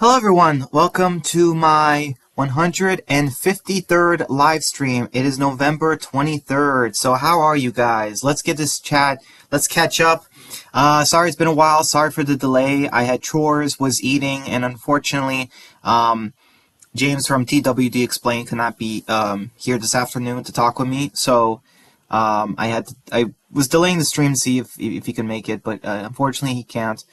Hello everyone, welcome to my 153rd live stream. It is November 23rd, so how are you guys? Let's get this chat, let's catch up. Sorry it's been a while, sorry for the delay. I had chores, was eating, and unfortunately, James from TWD Explain could not be here this afternoon to talk with me, so I was delaying the stream to see if he can make it, but unfortunately he can't.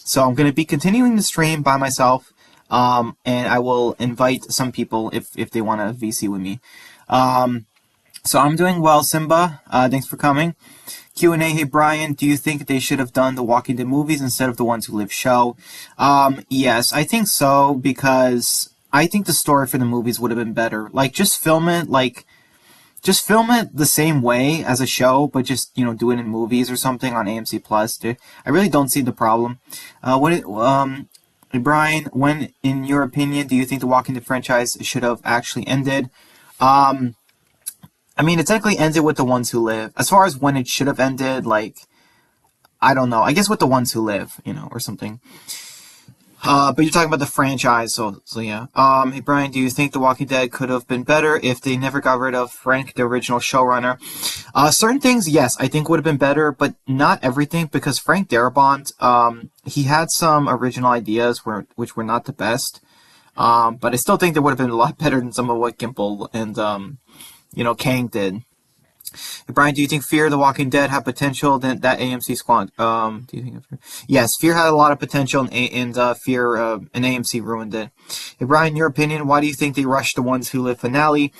So I'm going to be continuing the stream by myself, and I will invite some people if they want to VC with me. So I'm doing well, Simba. Thanks for coming. Q&A, hey Brian, do you think they should have done the Walking Dead movies instead of the Ones Who Live show? Yes, I think so, because I think the story for the movies would have been better. Like, just film it the same way as a show, but just, do it in movies or something on AMC Plus. I really don't see the problem. Brian, when, in your opinion, do you think the Walking Dead franchise should have actually ended? I mean, it technically ended with the Ones Who Live. As far as when it should have ended, like, I don't know. I guess with the Ones Who Live, or something. But you're talking about the franchise, so yeah. Hey Brian, do you think The Walking Dead could have been better if they never got rid of Frank, the original showrunner? Certain things, yes, I think would have been better, but not everything, because Frank Darabont, he had some original ideas which were not the best. But I still think they would have been a lot better than some of what Gimple and, Kang did. Hey Brian, do you think Fear the Walking Dead had potential than that AMC squad? Do you think? Yes, Fear had a lot of potential, and Fear and AMC ruined it. Hey Brian, your opinion? Why do you think they rushed the Ones Who Live finale?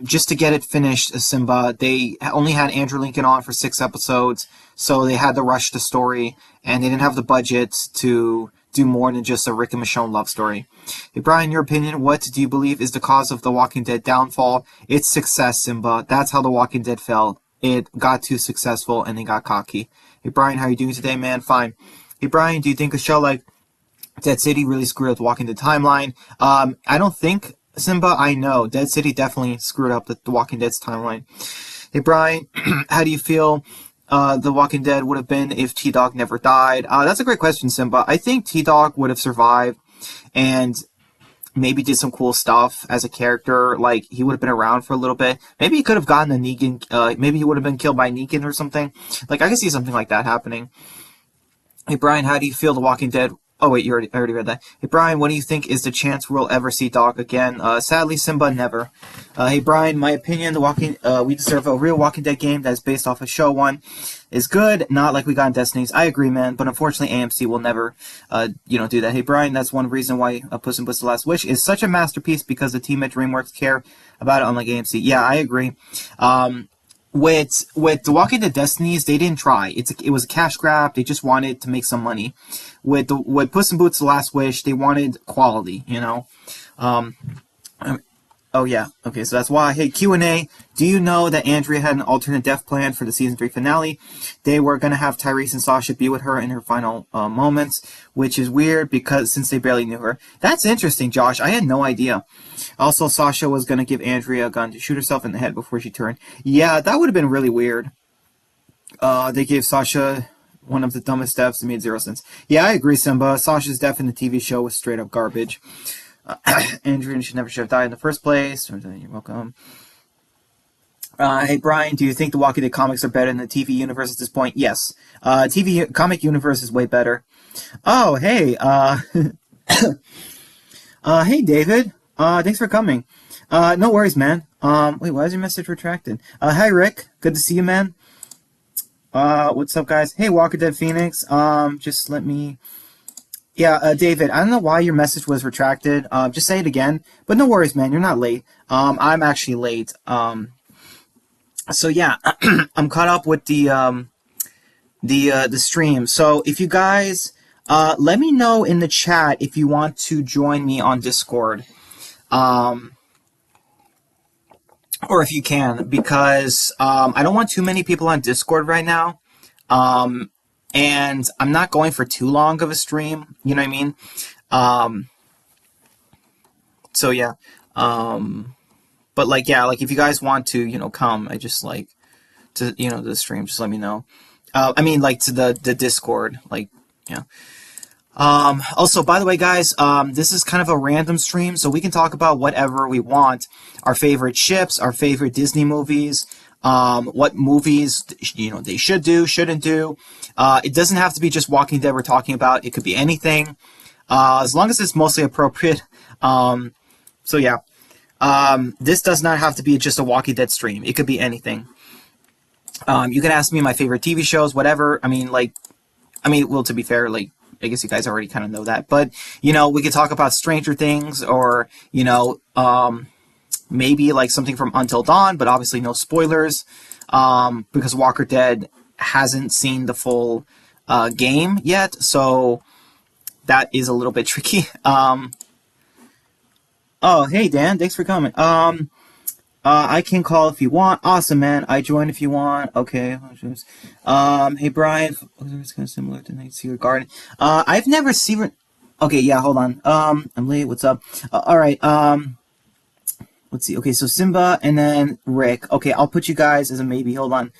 Just to get it finished, Simba. They only had Andrew Lincoln on for 6 episodes, so they had to rush the story, and they didn't have the budget to do more than just a Rick and Michonne love story. Hey Brian, your opinion, what do you believe is the cause of The Walking Dead downfall? It's success, Simba. That's how The Walking Dead fell. It got too successful and they got cocky. Hey Brian, how are you doing today, man? Fine. Hey Brian, do you think a show like Dead City really screwed up The Walking Dead timeline? I don't think, Simba, I know. Dead City definitely screwed up the Walking Dead's timeline. Hey Brian, how do you feel The Walking Dead would have been if T-Dog never died? That's a great question, Simba. I think T-Dog would have survived and maybe did some cool stuff as a character. Like, he would have been around for a little bit. Maybe he could have gotten a Negan, maybe he would have been killed by Negan or something. Like, I could see something like that happening. Hey, Brian, how do you feel The Walking Dead? Oh, wait, I already read that. Hey, Brian, what do you think is the chance we'll ever see Doc again? Sadly, Simba, never. Hey, Brian, my opinion, we deserve a real Walking Dead game that is based off a show one is good, not like we got in Destiny's. I agree, man, but unfortunately, AMC will never, do that. Hey, Brian, that's one reason why Puss in Boots: The Last Wish is such a masterpiece, because the team at DreamWorks care about it, unlike AMC. Yeah, I agree. With The Walking Dead Destinies, they didn't try. It was a cash grab. They just wanted to make some money. With Puss in Boots: The Last Wish, they wanted quality, Oh yeah, okay, so that's why. Hey, Q&A, do you know that Andrea had an alternate death plan for the season 3 finale? They were going to have Tyrese and Sasha be with her in her final moments, which is weird since they barely knew her. That's interesting, Josh. I had no idea. Also, Sasha was going to give Andrea a gun to shoot herself in the head before she turned. Yeah, that would have been really weird. They gave Sasha one of the dumbest deaths. It made 0 sense. Yeah, I agree, Simba. Sasha's death in the TV show was straight up garbage. Andrew should have died in the first place. You're welcome. Hey Brian, do you think the Walking Dead comics are better than the TV universe at this point? Yes. Comic universe is way better. Oh, hey. Hey David. Thanks for coming. No worries, man. Wait, why is your message retracted? Hi Rick. Good to see you, man. What's up, guys? Hey, Walking Dead Phoenix. Just let me. Yeah, David, I don't know why your message was retracted. Just say it again. But no worries, man. You're not late. I'm actually late. So yeah, I'm caught up with the stream. So if you guys, let me know in the chat if you want to join me on Discord. Or if you can, because I don't want too many people on Discord right now. And I'm not going for too long of a stream, you know what I mean? So yeah, but like, yeah, like if you guys want to, come, I just like to, the stream, just let me know. I mean, like to the Discord, like, yeah. Also, by the way, guys, this is kind of a random stream, so we can talk about whatever we want. Our favorite ships, our favorite Disney movies, what movies, they should do, shouldn't do. It doesn't have to be just Walking Dead we're talking about. It could be anything, as long as it's mostly appropriate. So yeah, this does not have to be just a Walking Dead stream. It could be anything. You can ask me my favorite TV shows, whatever. Well, to be fair, like, I guess you guys already kind of know that, but, we could talk about Stranger Things, or, maybe like something from Until Dawn, but obviously no spoilers, because Walker Dead hasn't seen the full game yet, so that is a little bit tricky. Oh, hey Dan, thanks for coming. I can call if you want. Awesome, man. I join if you want. Okay. Hey Brian, it's kind of similar to Night Secret Garden. I've never seen. Okay, yeah. Hold on. I'm late. What's up? All right. Let's see. Okay, so Simba and then Rick. Okay, I'll put you guys as a maybe. Hold on.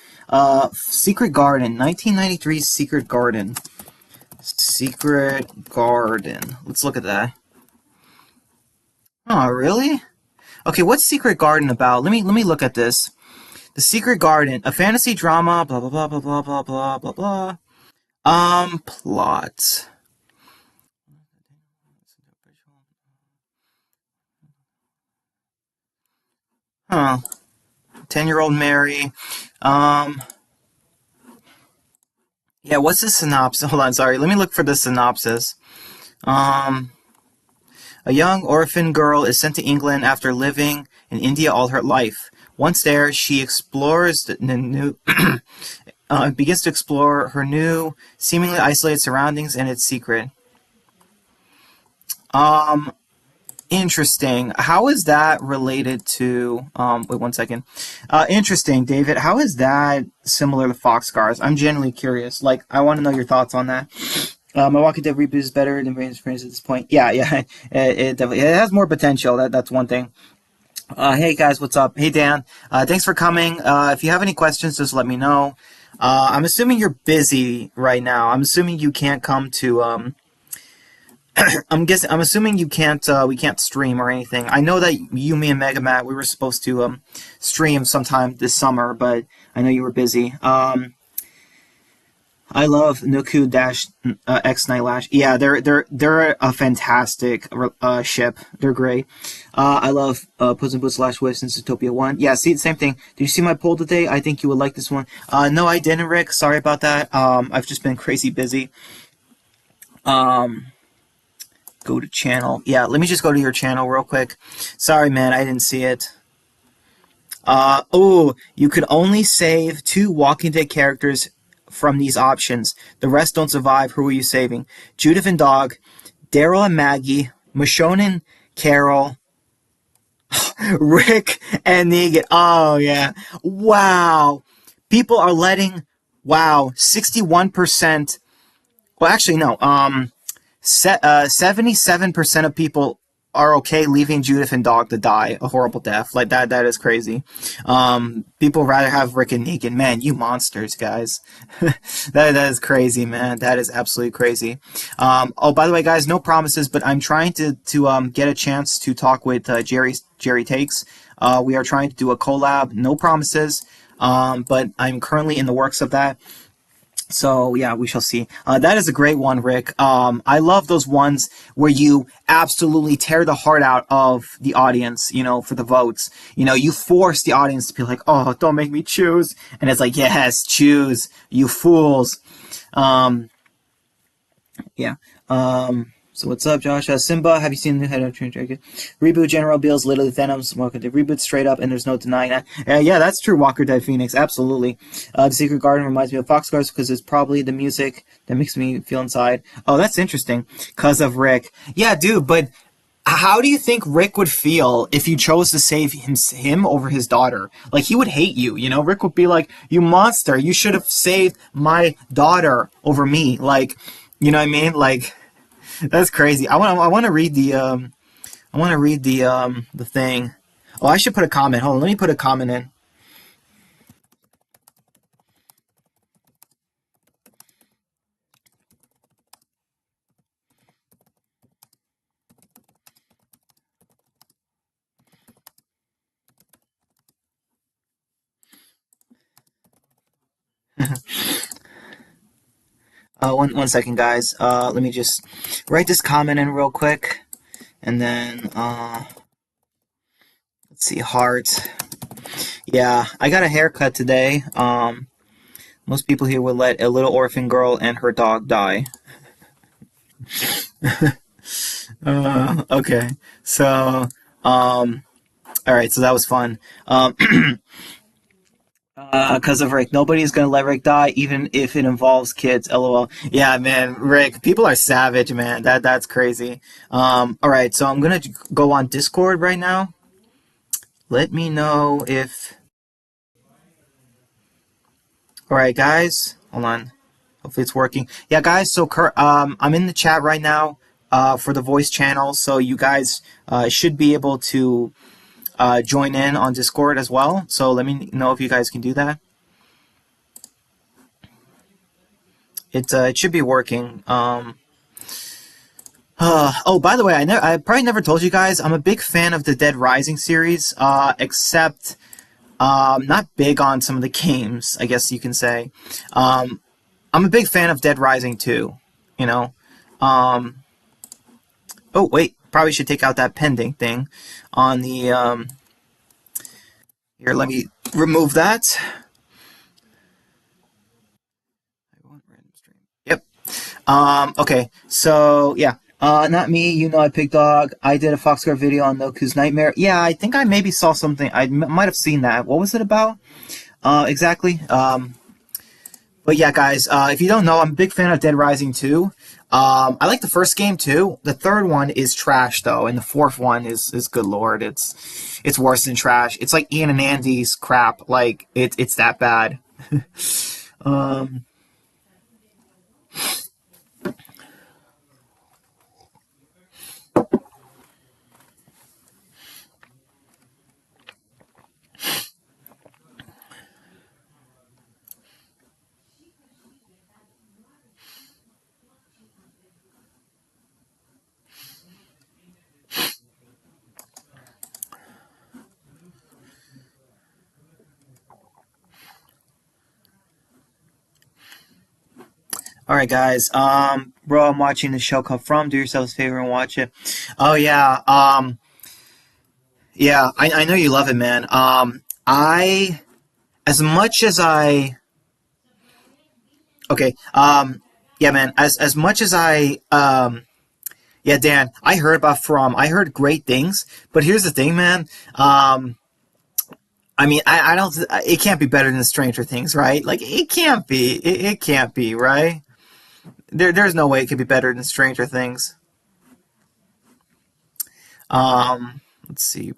Secret Garden, 1993 Secret Garden. Secret Garden. Let's look at that. Oh, really? Okay, what's Secret Garden about? Let me look at this. The Secret Garden, a fantasy drama, blah blah blah blah blah blah blah blah blah. Plot. Huh. 10-year-old Mary. Um yeah, what's the synopsis? Hold on, sorry. Let me look for the synopsis. Um a young orphan girl is sent to England after living in India all her life. Once there, she explores the new begins to explore her new, seemingly isolated surroundings and its secret. Um, Interesting. How is that related to? Wait 1 second. Interesting, David. How is that similar to Foxcars? I'm genuinely curious. Like, I want to know your thoughts on that. My Walking Dead reboot is better than Brain Experience at this point. Yeah, yeah. It definitely it has more potential. That's one thing. Hey guys, what's up? Hey Dan, thanks for coming. If you have any questions, just let me know. I'm assuming you're busy right now. I'm assuming you can't come to. I'm assuming you can't. We can't stream or anything. I know that you, me, and Megamat, we were supposed to stream sometime this summer, but I know you were busy. I love Nuku Dash X Nightlash. Yeah, they're a fantastic ship. They're great. I love Puss in Boots slash Wish and Zootopia 1. Yeah, see, same thing. Did you see my poll today? I think you would like this one. No, I didn't, Rick. Sorry about that. I've just been crazy busy. Go to channel. Yeah, let me just go to your channel real quick. Sorry, man, I didn't see it. Oh, you could only save 2 Walking Dead characters from these options. The rest don't survive. Who are you saving? Judith and Dog, Daryl and Maggie, Michonne and Carol, Rick and Negan. Oh, yeah. Wow. People are letting, wow, 61%. Well, actually, no. 77% of people are okay leaving Judith and Dog to die a horrible death. Like that is crazy. People rather have Rick and Negan. Man, you monsters, guys. that is crazy, man. That is absolutely crazy. Oh, by the way, guys, no promises, but I'm trying to get a chance to talk with Jerry Takes. We are trying to do a collab. No promises, but I'm currently in the works of that. So yeah, we shall see. That is a great one, Rick. I love those ones where you absolutely tear the heart out of the audience, for the votes. You force the audience to be like, oh, don't make me choose. And it's like, yes, choose, you fools. Yeah. So what's up, Josh? Simba, have you seen the head of Dragon? Reboot General Bill's literally Venom's Walker Dead reboot straight up, and there's no denying that. Yeah, that's true. Walker Dead Phoenix, absolutely. The Secret Garden reminds me of Foxcars because it's probably the music that makes me feel inside. Oh, that's interesting. Cause of Rick. Yeah, dude, but how do you think Rick would feel if you chose to save him over his daughter? Like, he would hate you, Rick would be like, you monster, you should have saved my daughter over me. Like, you know what I mean? Like, that's crazy. I want to read the the thing. Oh, I should put a comment. Hold on, let me put a comment in. One second, guys. Let me just write this comment in real quick, and then let's see, heart. Yeah, I got a haircut today. Most people here would let a little orphan girl and her dog die. Okay, so all right, so that was fun. Because of Rick, nobody's gonna let Rick die, even if it involves kids. LOL. Yeah, man, Rick. People are savage, man. That's crazy. All right, so I'm gonna go on Discord right now. Let me know if. All right, guys. Hold on. Hopefully it's working. Yeah, guys. So, I'm in the chat right now. For the voice channel, so you guys should be able to join in on Discord as well. So let me know if you guys can do that. It should be working. Oh, by the way, I probably never told you guys, I'm a big fan of the Dead Rising series, except not big on some of the games, I guess you can say. I'm a big fan of Dead Rising 2, you know. Oh, wait, probably should take out that pending thing on the, here, let me remove that. Yep. Okay, so, yeah. Not me, you know I picked dog. I did a Foxcar video on Noku's Nightmare. Yeah, I think I maybe saw something. I might have seen that. What was it about? Exactly. But yeah, guys, if you don't know, I'm a big fan of Dead Rising 2. I like the first game too. The third one is trash though, and the fourth one is good lord, it's worse than trash. It's like Ian and Andy's crap. Like it's that bad. um, all right, guys. Bro, I'm watching the show Come From. Do yourself a favor and watch it. Oh yeah. Yeah. I know you love it, man. I as much as I. Okay. Yeah, man. As much as I. Yeah, Dan. I heard about From. I heard great things, but here's the thing, man. I mean, I don't. It can't be better than Stranger Things, right? Like, it can't be. It can't be, right? There's no way it could be better than Stranger Things. Let's see.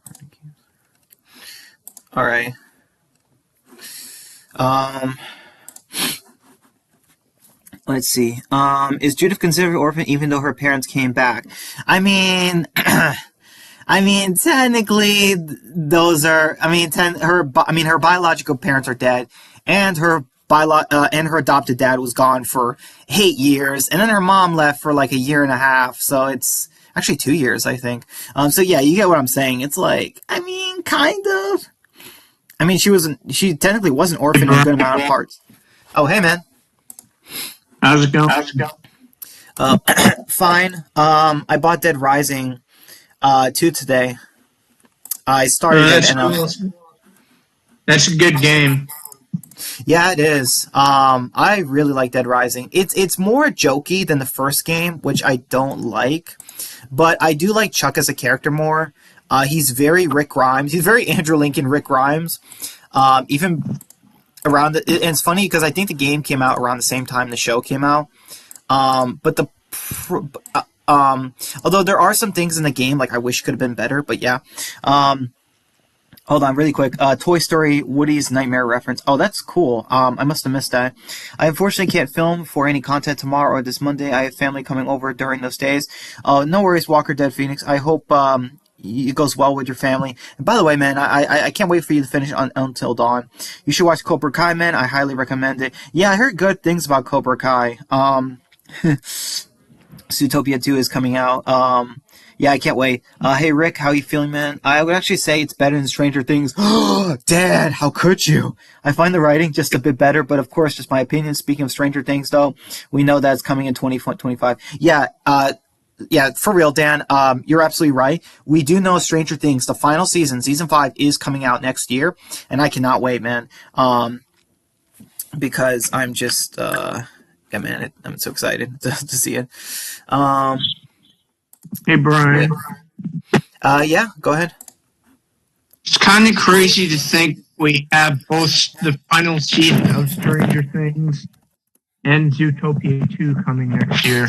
All right. Um, let's see. Is Judith considered an orphan even though her parents came back? I mean, I mean, technically, those are. I mean, her biological parents are dead, and and her adopted dad was gone for 8 years, and then her mom left for like a year and a half. So it's actually 2 years, I think. So yeah, you get what I'm saying. It's like, I mean, kind of. I mean, she technically was an orphan in a good amount of parts. Oh, hey, man. How's it going? How's it going? Fine. I bought Dead Rising 2 today. I started it, and that's a good game. Yeah, it is. I really like Dead Rising. It's more jokey than the first game, which I don't like, but I do like Chuck as a character more. He's very Rick Grimes. He's very Andrew Lincoln Rick Grimes. Even around and it's funny because I think the game came out around the same time the show came out. But although there are some things in the game like I wish could have been better, but yeah. Hold on, really quick. Toy Story, Woody's Nightmare reference. Oh, that's cool. I must have missed that. I unfortunately can't film for any content tomorrow or this Monday. I have family coming over during those days. No worries, Walker Dead Phoenix. I hope it goes well with your family. And by the way, man, I can't wait for you to finish Until Dawn. You should watch Cobra Kai, man. I highly recommend it. Yeah, I heard good things about Cobra Kai. Zootopia 2 is coming out. Yeah, I can't wait. Hey Rick, how you feeling, man? I would actually say it's better than Stranger Things. Dad, how could you? I find the writing just a bit better, but of course, just my opinion. Speaking of Stranger Things, though, we know that it's coming in 2025. Yeah, yeah, for real, Dan. You're absolutely right. We do know Stranger Things. The final season, season 5, is coming out next year, and I cannot wait, man. Because I'm just, yeah, man, I'm so excited to see it. Um, Hey, wait, Brian. yeah, go ahead. It's kind of crazy to think we have both the final season of Stranger Things and Zootopia 2 coming next year.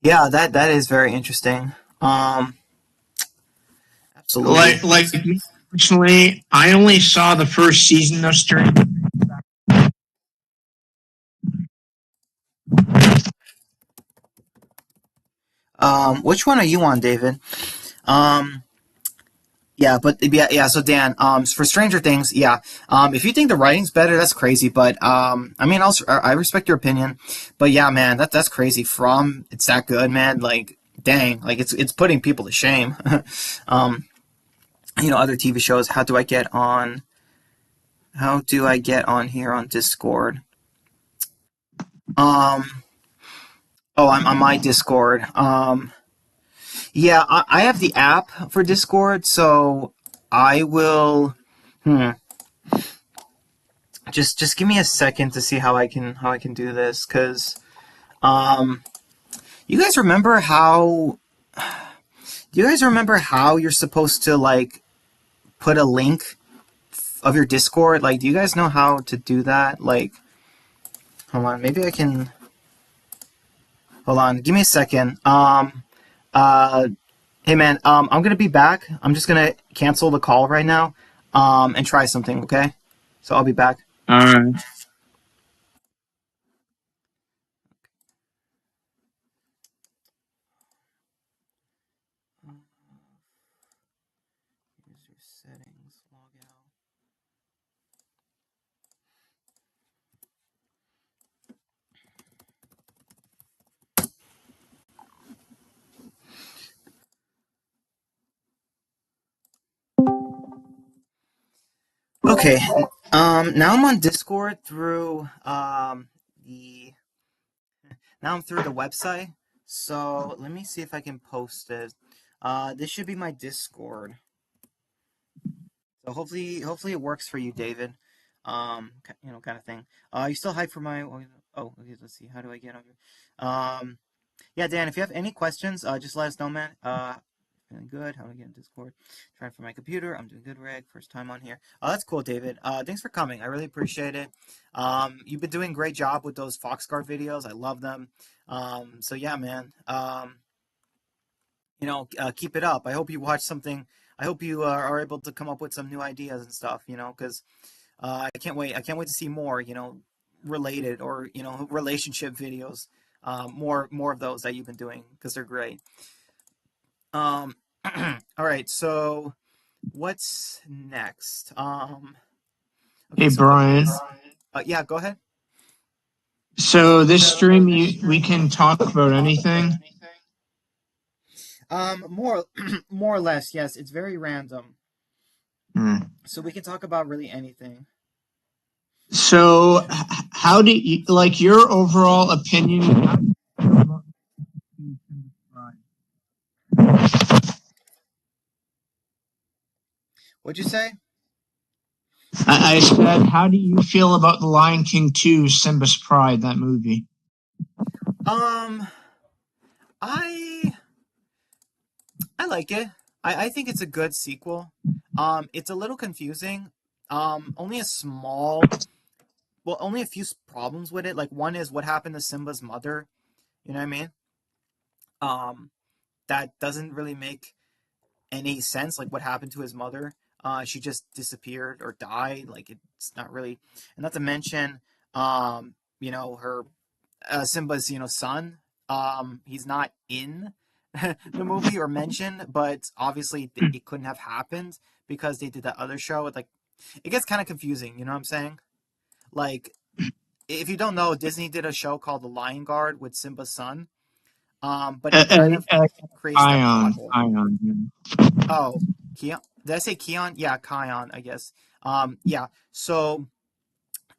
Yeah, that is very interesting. Absolutely. Like me personally, I only saw the first season of Stranger. Which one are you on, David? Um, yeah, but yeah. So Dan, for Stranger Things, yeah. If you think the writing's better, that's crazy. But I mean, also I respect your opinion. But yeah, man, that's crazy. From it's that good, man. Like, dang, like it's putting people to shame. um, other TV shows. How do I get on here on Discord? Um, oh, I'm on my Discord. Yeah, I have the app for Discord, so I will. Hmm. Just give me a second to see how I can do this, cause um, you guys remember how? Do you guys remember how you're supposed to like put a link of your Discord? Like, do you guys know how to do that? Like, hold on, maybe I can. Hold on, give me a second. Uh, Hey man, I'm gonna be back. I'm just gonna cancel the call right now, and try something. Okay, so I'll be back. All right. User settings, log out. Okay. Now I'm on Discord through the now I'm through the website. So let me see if I can post it. This should be my Discord. So hopefully it works for you, David. Kind of thing. You still hype for my? Oh, okay, let's see. How do I get on here? Yeah, Dan. If you have any questions, just let us know, man. Feeling good. How do I get in Discord? Trying for my computer. I'm doing good, Rick. First time on here. Oh, that's cool, David. Thanks for coming. I really appreciate it. You've been doing a great job with those Foxguard videos. I love them. So yeah, man. Keep it up. I hope you watch something. I hope you are able to come up with some new ideas and stuff. Because I can't wait. I can't wait to see more. Related or relationship videos. More of those that you've been doing because they're great. Um, all right. So what's next? Okay. Hey, So what Brian. is? Yeah. Go ahead. So this stream, we can talk about anything. More more or less. Yes. It's very random. Hmm. So we can talk about really anything. So, how do you like your overall opinion? What'd you say? I said, how do you feel about The Lion King 2, Simba's Pride, that movie? Um, I I like it. I think it's a good sequel. It's a little confusing. Only a small, well, only a few problems with it. Like one is what happened to Simba's mother. You know what I mean? Um, that doesn't really make any sense. Like what happened to his mother? She just disappeared or died. Like it's not really, and not to mention, her Simba's son. He's not in the movie or mentioned, but obviously it couldn't have happened because they did that other show. Like it gets kind of confusing. You know what I'm saying? Like if you don't know, Disney did a show called The Lion Guard with Simba's son. But it kind of creates that plot Ion, hole. Ion. Yeah. Oh, Keon. Did I say Keon? Yeah, Kion, I guess. Yeah. So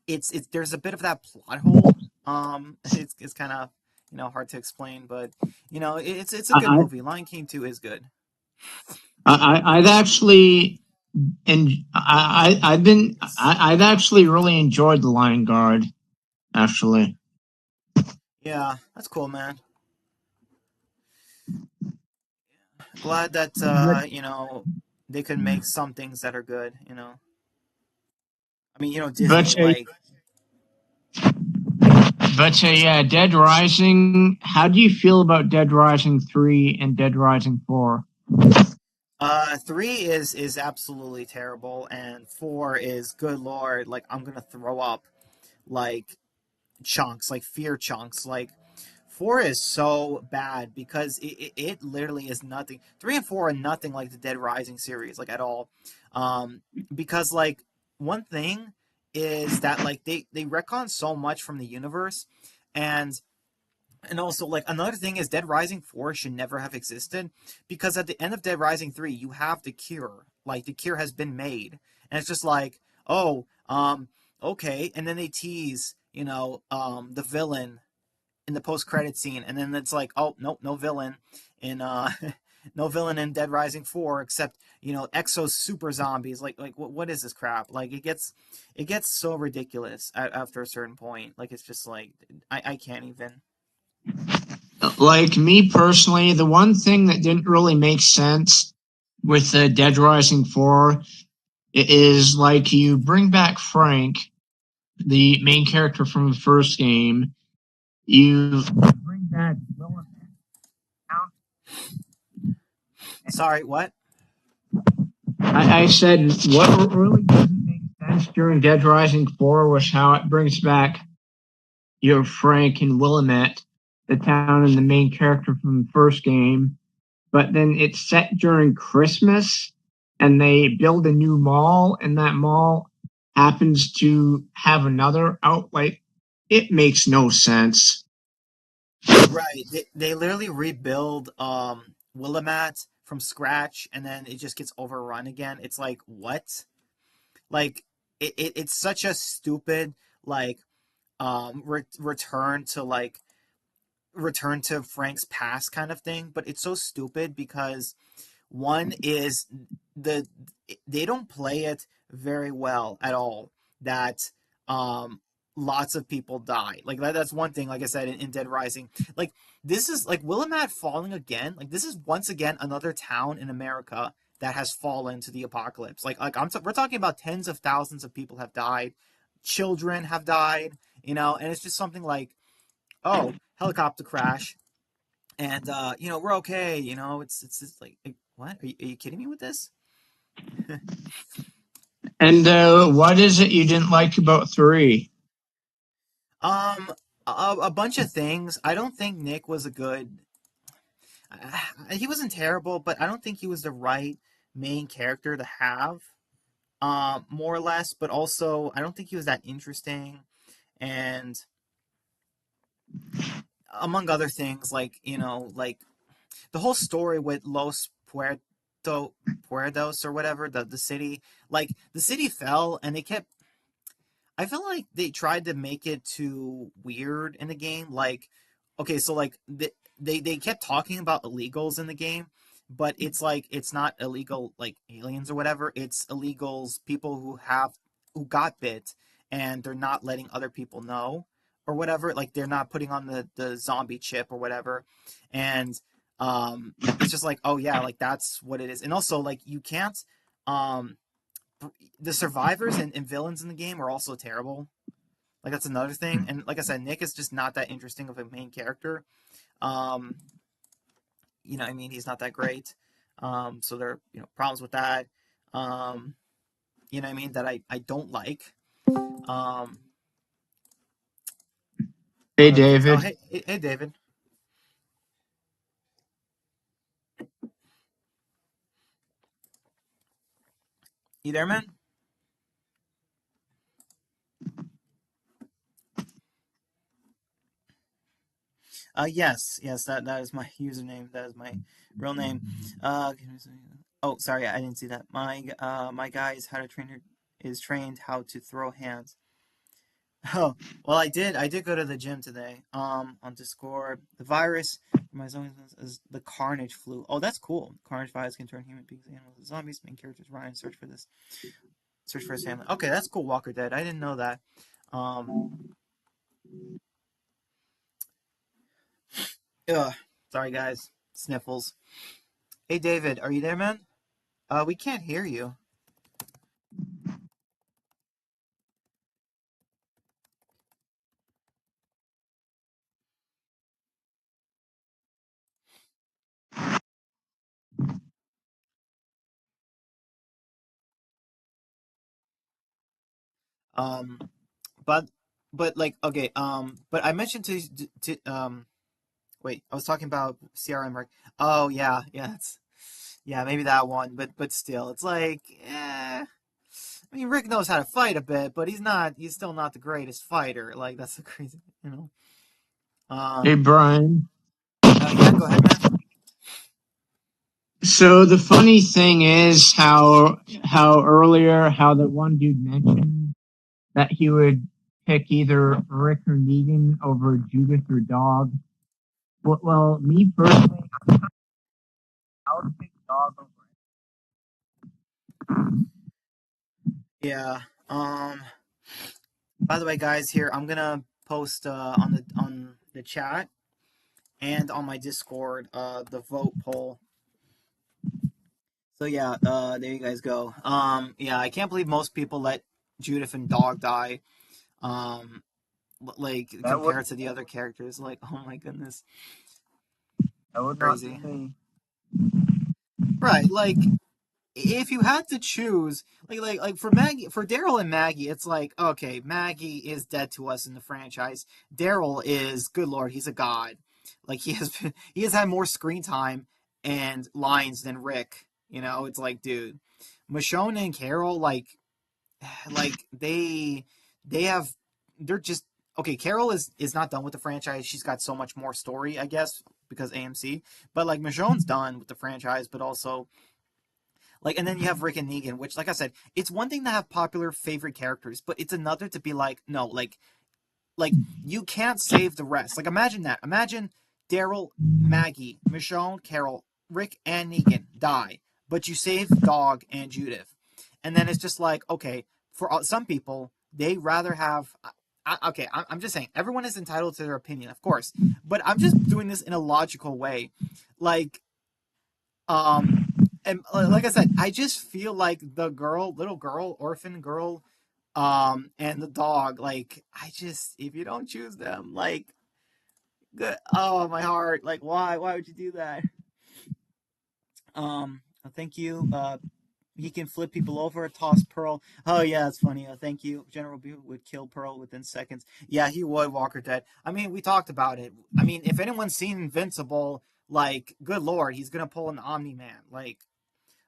it's there's a bit of that plot hole. It's kind of hard to explain, but it's a good I, movie. Lion King 2 is good. I've actually and I've actually really enjoyed the Lion Guard. Actually, Yeah, that's cool, man. Glad that but they could make some things that are good. I mean, but Disney like yeah, Dead Rising. How do you feel about Dead Rising 3 and Dead Rising 4? 3 is absolutely terrible, and 4 is good lord, like I'm gonna throw up like chunks, like fear chunks. Like 4 is so bad because it literally is nothing. 3 and 4 are nothing like the Dead Rising series, like at all. Um, because like one thing is that like they retcon so much from the universe, and also like another thing is Dead Rising 4 should never have existed because at the end of Dead Rising 3 you have the cure. Like the cure has been made. And it's just like, oh, okay, and then they tease, the villain in the post credit scene, and then it's like, oh nope, no villain in no villain in Dead Rising 4 except, Exo super zombies. Like what is this crap? Like it gets so ridiculous after a certain point. Like it's just like I can't even. Like me personally, the one thing that didn't really make sense with Dead Rising 4 is like you bring back Frank, the main character from the first game. You bring back Will. Sorry, what? I said what really doesn't make sense during Dead Rising 4 was how it brings back your Frank and Willamette, the town and the main character from the first game, but then it's set during Christmas and they build a new mall and that mall happens to have another outlet. It makes no sense. Right. They literally rebuild Willamette from scratch, and then it just gets overrun again. It's like, what? Like it's such a stupid like return to Frank's past kind of thing, but it's so stupid because one is the they don't play it very well at all. That um lots of people die. Like that's one thing. Like I said in Dead Rising, like this is like Willamette falling again. Like this is once again another town in America that has fallen to the apocalypse. We're talking about tens of thousands of people have died, children have died. And it's just something like, oh, helicopter crash, and we're okay. It's just like what? Are you kidding me with this? And what is it you didn't like about 3? Um, a bunch of things. I don't think Nick was a good. He wasn't terrible, but I don't think he was the right main character to have. More or less, but also I don't think he was that interesting, and among other things, like like the whole story with Los Puertos or whatever, the city, like the city fell, and they kept. I feel like they tried to make it too weird in the game. Like, okay, so like they kept talking about illegals in the game, but it's like it's not illegal like aliens or whatever. It's illegals, people who got bit, and they're not letting other people know or whatever. Like they're not putting on the zombie chip or whatever, and it's just like, oh yeah, like that's what it is. And also like you can't um the survivors and villains in the game are also terrible. Like that's another thing. And like I said, Nick is just not that interesting of a main character. Um, I mean, he's not that great. So there are problems with that. Um, I mean that I don't like. Um, Hey, what other things? Oh, David. hey, David, you there, man? Yes, that is my username. That is my real name. Oh, sorry, I didn't see that. My guy is how to trainer is trained how to throw hands. Oh, well, I did go to the gym today. On Discord, the virus my zone is the Carnage flu. Oh, that's cool. Carnage virus can turn human beings, animals, and zombies. Main characters Ryan search for his family. Okay, that's cool. Walker Dead. I didn't know that. Um, ugh, sorry guys. Sniffles. Hey David, are you there, man? We can't hear you. Um, but like okay. But I mentioned to. Wait, I was talking about CRM work. Oh yeah, yeah, maybe that one. But still, it's like, I mean, Rick knows how to fight a bit, but he's still not the greatest fighter. Like that's the crazy, you know. Hey, Um, Brian. yeah, go ahead, man. So the funny thing is how earlier how the one dude mentioned that he would pick either Rick or Negan over Judith or Dog. Well, me personally, I would pick Dog over. Yeah. By the way, guys, here I'm gonna post on the chat and on my Discord the vote poll. So yeah, there you guys go. Yeah, I can't believe most people let Judith and Dog die. Um, like That would compared to the other characters, like oh my goodness, that would not be crazy. me. Right, like if you had to choose, like for Maggie, for Daryl and Maggie, it's like okay, Maggie is dead to us in the franchise. Daryl is good lord, he's a god. Like he has had more screen time and lines than Rick. You know, it's like dude, Michonne and Carol, like they have they're just okay. Carol is not done with the franchise. She's got so much more story, I guess, because AMC. But like Michonne's done with the franchise, but also like, and then you have Rick and Negan, which, like I said, it's one thing to have popular favorite characters, but it's another to be like, no, like you can't save the rest. Like, imagine that. Imagine Daryl, Maggie, Michonne, Carol, Rick, and Negan die, but you save Dog and Judith, and then it's just like, okay, for some people, they rather have. Okay, I'm just saying, everyone is entitled to their opinion, of course, but I'm just doing this in a logical way. Like, um, and like I said, I just feel like the girl, little girl, orphan girl, and the dog, like I just if you don't choose them, like good, oh my heart, like why would you do that? Thank you. He can flip people over, toss Pearl. Oh yeah, that's funny. Thank you. General B would kill Pearl within seconds. Yeah, he would. Walker Dead. I mean, we talked about it. I mean, if anyone's seen Invincible, like, good lord, he's gonna pull an Omni Man. Like,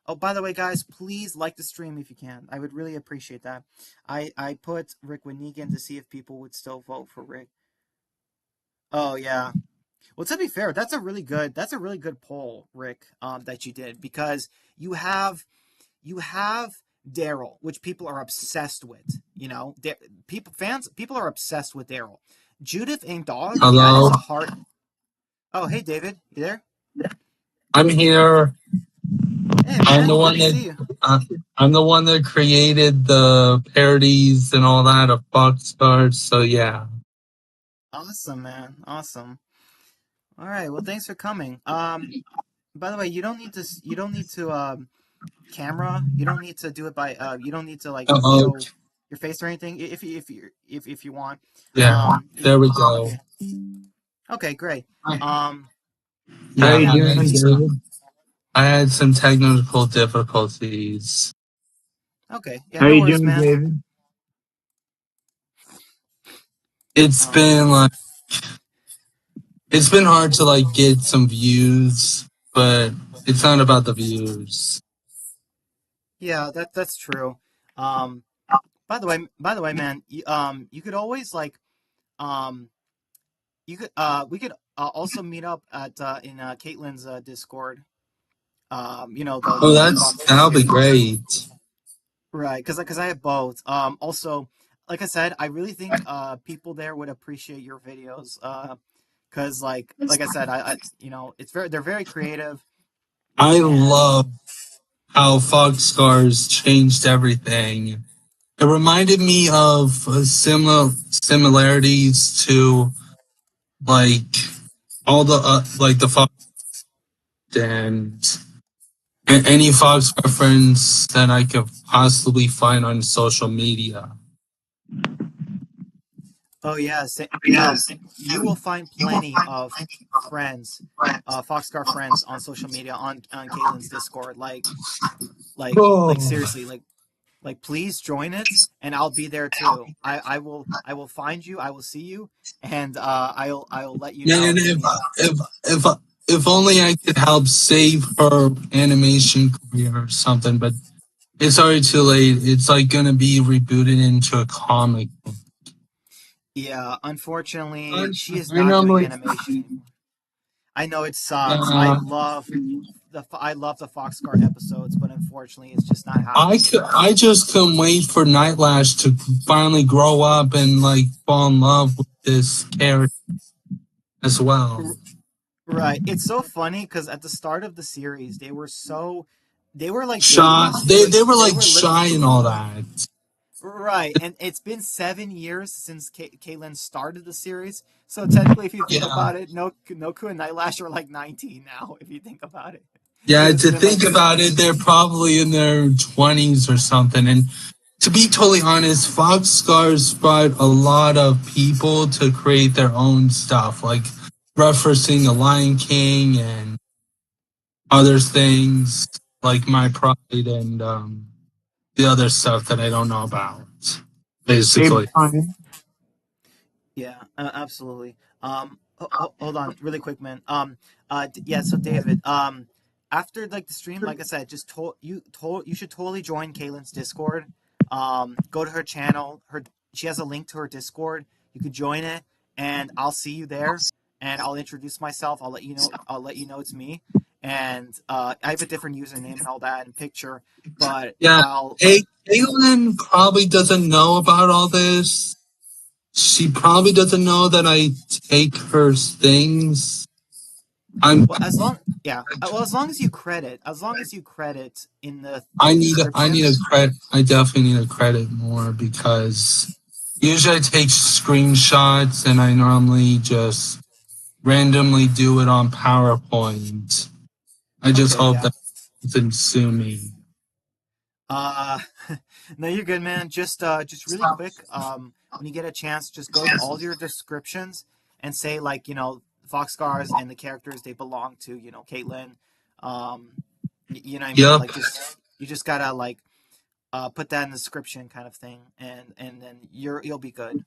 oh, by the way, guys, please like the stream if you can. I would really appreciate that. I put Rick with Negan to see if people would still vote for Rick. Oh yeah. Well, to be fair, that's a really good poll, Rick, that you did because you have you have Daryl, which people are obsessed with. You know, people are obsessed with Daryl. Judith and Dog, that is Hello, a hard. Oh, hey David, you there? I'm here. Hey I'm the man, good one to that see you. uh, I'm the one that created the parodies and all that of Fox Stars. So yeah. Awesome, man. Awesome. All right. Well, thanks for coming. By the way, you don't need to camera. You don't need to do it by you don't need to like Oh show your face or anything if you want. yeah. You There we go. okay. Okay, great. Hi. Um How Yeah, you yeah, I doing, had he some David? I had some technical difficulties. okay. Yeah, How no you worries, doing, man. David? It's Um been like it's been hard to like get some views, but it's not about the views. yeah, that's true. Um by the way, man, you could always like um you could we could also meet up at in Caitlin's Discord. Oh, The Foxcar that'll be series. great. Right, because I have both. Also, like I said, I really think people there would appreciate your videos. Because like I said, it's they're very creative, I and love how Foxcars changed everything. It reminded me of similarities to like all the like the Fox and any Fox reference that I could possibly find on social media. oh yeah, you will find plenty of friends, Foxcar friends on social media on Caitlin's Discord. Like Oh, seriously, like please join it, and I'll be there too. I will find you. I will see you, and I'll let you know man! if you need. If if only I could help save her animation career or something, but it's already too late. It's like gonna be rebooted into a comic. Yeah, I, unfortunately, she is I not doing normally, animation anymore. I know it sucks. uh, I love the Foxcar episodes, but unfortunately, it's just not happening. I just couldn't wait for Nightlash to finally grow up and like fall in love with this character as well. Right. It's so funny because at the start of the series, they were like Shy, babies. They were they were they like were shy and all that. right, and it's been 7 years since Caitlyn started the series. So technically, if you think Yeah, about it, Noku and Nightlash are like 19 now. If you think about it, yeah. because it's To been like think about it, they're probably in their 20s or something. And to be totally honest, Fox Scars brought a lot of people to create their own stuff, like referencing the Lion King and other things like My Pride and the other stuff that I don't know about. Save Basically, time. yeah, absolutely. Hold on, really quick, man. Yeah. So David, after like the stream, like I said, just told you should totally join Kaylin's Discord. Go to her channel. She has a link to her Discord. You could join it, and I'll see you there. And I'll introduce myself. I'll let you know. I'll let you know it's me. And I have a different username and all that and picture, but yeah. I'll. Hey, Caitlin probably doesn't know about all this. She probably doesn't know that I take her things. I'm. Well, as long as you credit in the I need a description. credit. I definitely need a credit more because usually I take screenshots and I normally just randomly do it on PowerPoint. I just Okay, hope yeah. that doesn't sue me. Uh, no, you're good, man. Just really quick. When you get a chance, just go to all your descriptions and say like Foxcars and the characters they belong to. Caitlyn. You know what I mean? Yep. Like you just gotta like put that in the description kind of thing, and then you'll be good.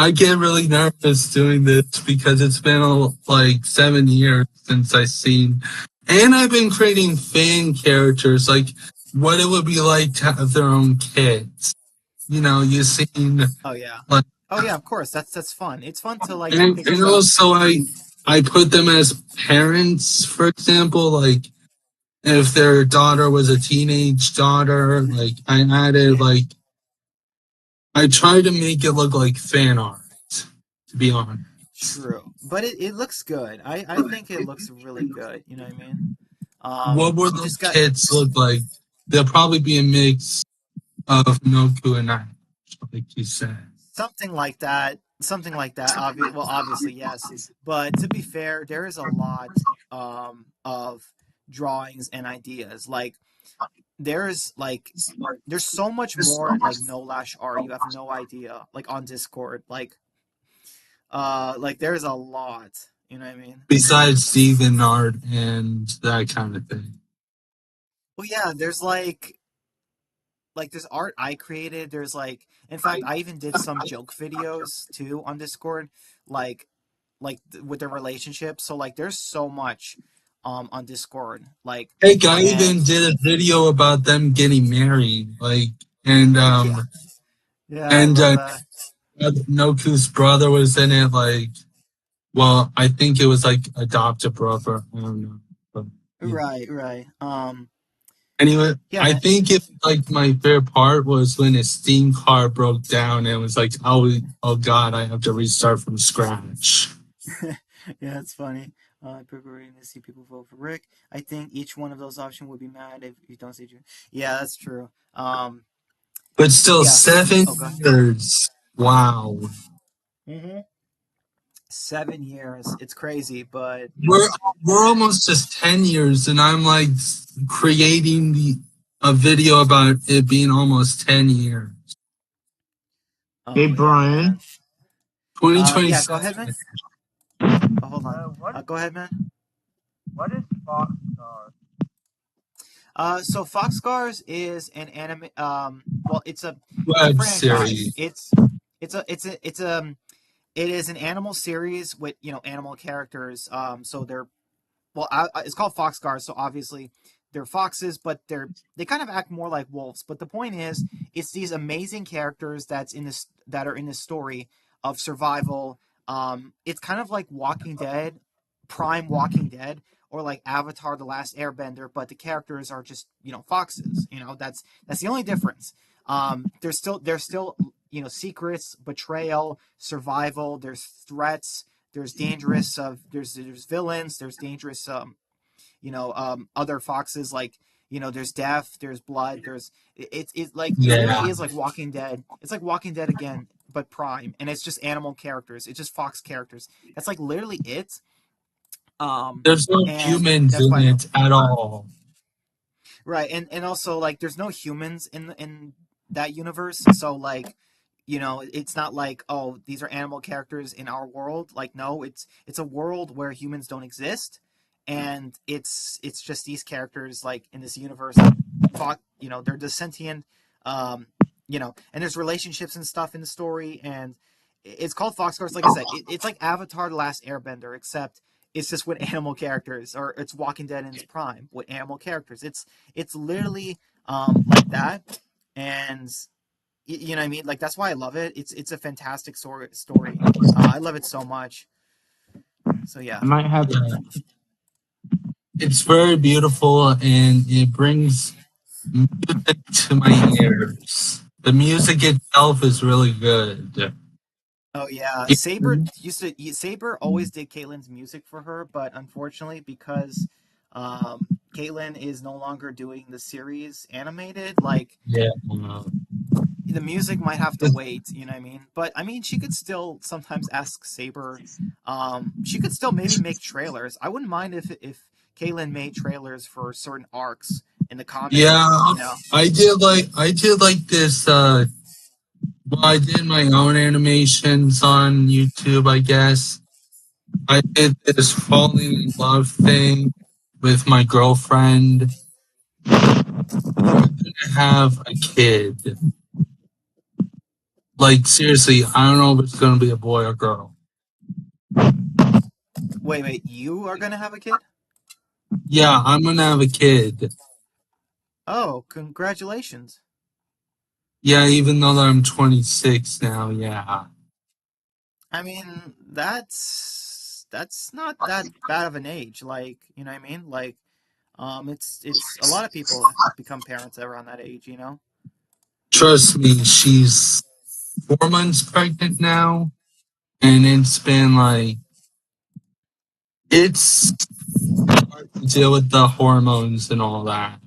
I get really nervous doing this because it's been like 7 years since I've seen, and I've been creating fan characters, like what it would be like to have their own kids. You know, you've seen Oh yeah. like, Oh yeah. Of course. That's fun. It's fun to like get and pictures of. also I put them as parents, for example, like if their daughter was a teenage daughter, like I added Yeah. like I tried to make it look like fan art, to be honest. True, but it looks good. I think it looks really good. You know what I mean? What will You those just got kids look like? They'll probably be a mix of Noku and I, like you said. something like that. Something like that. Well, obviously yes, but to be fair, there is a lot of drawings and ideas. Like there's like there's so much more like no lash art. You have no idea. Like on Discord, like there's a lot. You know what I mean? Besides Steven art and that kind of thing. Well, yeah. There's art I created. There's like, in fact, I even did some joke videos too on Discord, like, with their relationship. So like, there's so much, on Discord. Like, Hey, guy and even did a video about them getting married, like, and yeah, yeah, I love that. Noku's brother was in it. Like, well, I think it was like adopted brother. I don't know. But, yeah. Right, right. Anyway, Yeah, I man. think it like my favorite part was when his Steam car broke down and it was like, oh god, I have to restart from scratch. Yeah, it's funny. Preparing to see people vote for Rick. I think each one of those options would be mad if you don't see Drew. Yeah, that's true. But still, Yeah. 7 Oh god. years. Wow. 7 years. It's crazy, but We're we're almost just 10 years, and I'm like creating a video about it being almost 10 years. Hey, oh yeah, Brian. man. Yeah. Go 2027. ahead, man. Oh, hold on. Go ahead, man. What is Foxstar? So Foxcars is an anime. Well, it's a Web franchise. series. It is an animal series with animal characters. So they're well, it's called Foxcars. So obviously they're foxes, but they kind of act more like wolves. But the point is, it's these amazing characters that are in this story of survival. It's kind of like Walking Dead, Prime Walking Dead, or like Avatar: The Last Airbender, but the characters are just foxes. That's the only difference. There's still secrets, betrayal, survival. There's threats. There's villains. There's dangerous other foxes, like there's death, there's blood, it literally Yeah. is like Walking Dead. It's like Walking Dead again, but Prime, and it's just animal characters. It's just fox characters. That's like literally it. There's no And humans that's in why I love it it. at all. Right, and also like there's no humans in that universe, so like it's not like, oh, these are animal characters in our world. Like, no, it's a world where humans don't exist, and it's just these characters like in this universe that fought. They're the sentient, and there's relationships and stuff in the story, and it's called Foxcars. Like I said, it's like Avatar: The Last Airbender, except it's just with animal characters, or it's Walking Dead in its prime with animal characters. It's literally like that, and you know what I mean? Like, that's why I love it. It's a fantastic story. I love it so much. So yeah. I might have. Yeah. It's very beautiful and it brings music to my ears. The music itself is really good. Oh yeah. Saber always did Caitlin's music for her, but unfortunately, because Caitlin is no longer doing the series animated, like Yeah. the music might have to wait. You know what I mean? But I mean, she could still sometimes ask Saber. She could still maybe make trailers. I wouldn't mind if Caitlin made trailers for certain arcs in the comics. Yeah, I did like this well, I did my own animations on YouTube, I guess. I did this falling in love thing with my girlfriend. We're gonna have a kid. Like seriously, I don't know if it's gonna be a boy or girl. Wait, you are gonna have a kid? Yeah, I'm gonna have a kid. Oh, congratulations. Yeah, even though I'm 26 now, yeah. I mean, that's not that bad of an age. Like, you know what I mean? Like, it's a lot of people become parents around that age. Trust me, she's 4 months pregnant now, and it's been like it's hard to deal with the hormones and all that.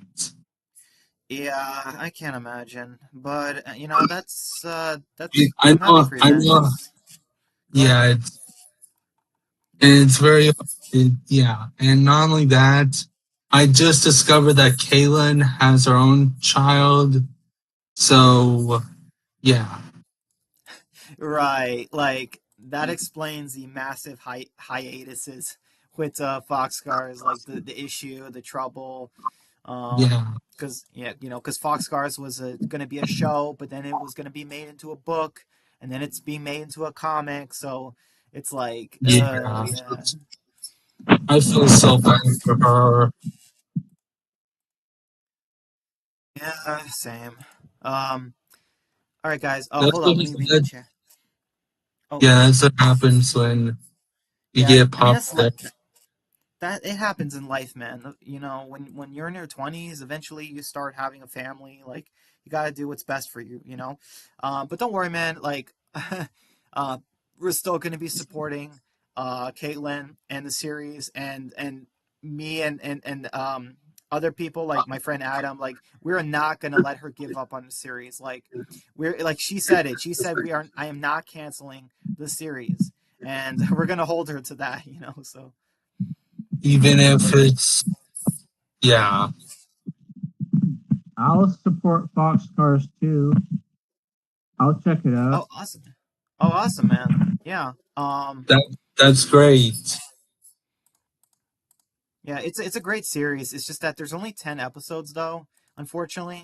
Yeah, I can't imagine. But that's I I'm happy know, for you, I man. know. That's Go ahead. Yeah, it's very, yeah. And not only that, I just discovered that Kaylin has her own child. So, yeah, Right, like that explains the massive hiatuses with Foxcars, like the issue, the trouble. yeah, Because because Foxcars was going to be a show, but then it was going to be made into a book, and then it's being made into a comic. So it's like, yeah. man, I feel so bad for her. yeah, same. All right, guys. Oh, That's hold on. what Let we me read the said. chat. Oh, Yeah, that's what happens when you yeah. get I mean, that's popular. that it happens in life, man. You know, when you're in your 20s, eventually you start having a family. Like you got to do what's best for you, you know. But don't worry, man. Like, uh, we're still going to be supporting Caitlin and the series, and me and other people like my friend Adam. Like, we're not going to let her give up on the series. Like, we're like she said it. She said we are. I am not canceling the series, and we're going to hold her to that. You know, so. Even if it's, yeah, I'll support Foxcars too. I'll check it out. Oh, awesome. Oh, awesome, man. Yeah. that that's great. Yeah, it's a great series. It's just that there's only 10 episodes though, unfortunately.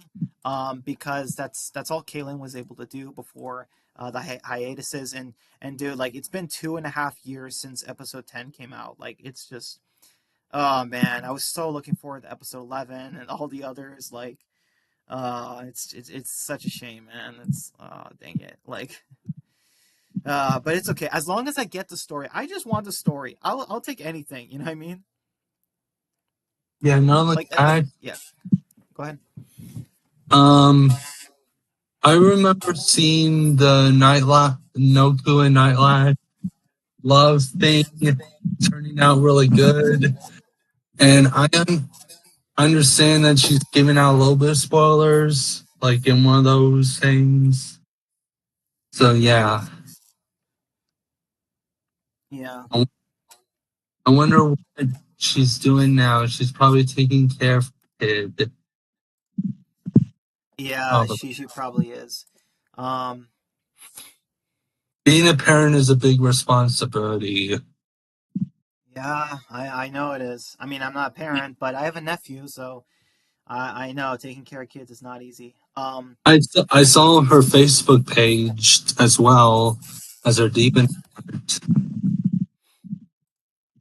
Because that's all Kaylin was able to do before the hiatuses and dude, like it's been 2.5 years since episode 10 came out. Like it's just oh man, I was so looking forward to episode 11 and all the others. Like it's such a shame, man. It's dang it. Like but it's okay as long as I get the story. I just want the story. I'll take anything. You know what I mean? Yeah, not only Like that, yeah. Go ahead. um, I remember seeing the Noku and Nightlash love thing turning out really good. And understand that she's giving out a little bit of spoilers, like in one of those things. So yeah, Yeah, I, I wonder what she's doing now. She's probably taking care of the kid. yeah. Probably. She probably is. Um, Being a parent is a big responsibility. yeah. I know it is. I mean, I'm not a parent, but I have a nephew, so I know taking care of kids is not easy. I saw her Facebook page as well as her demon.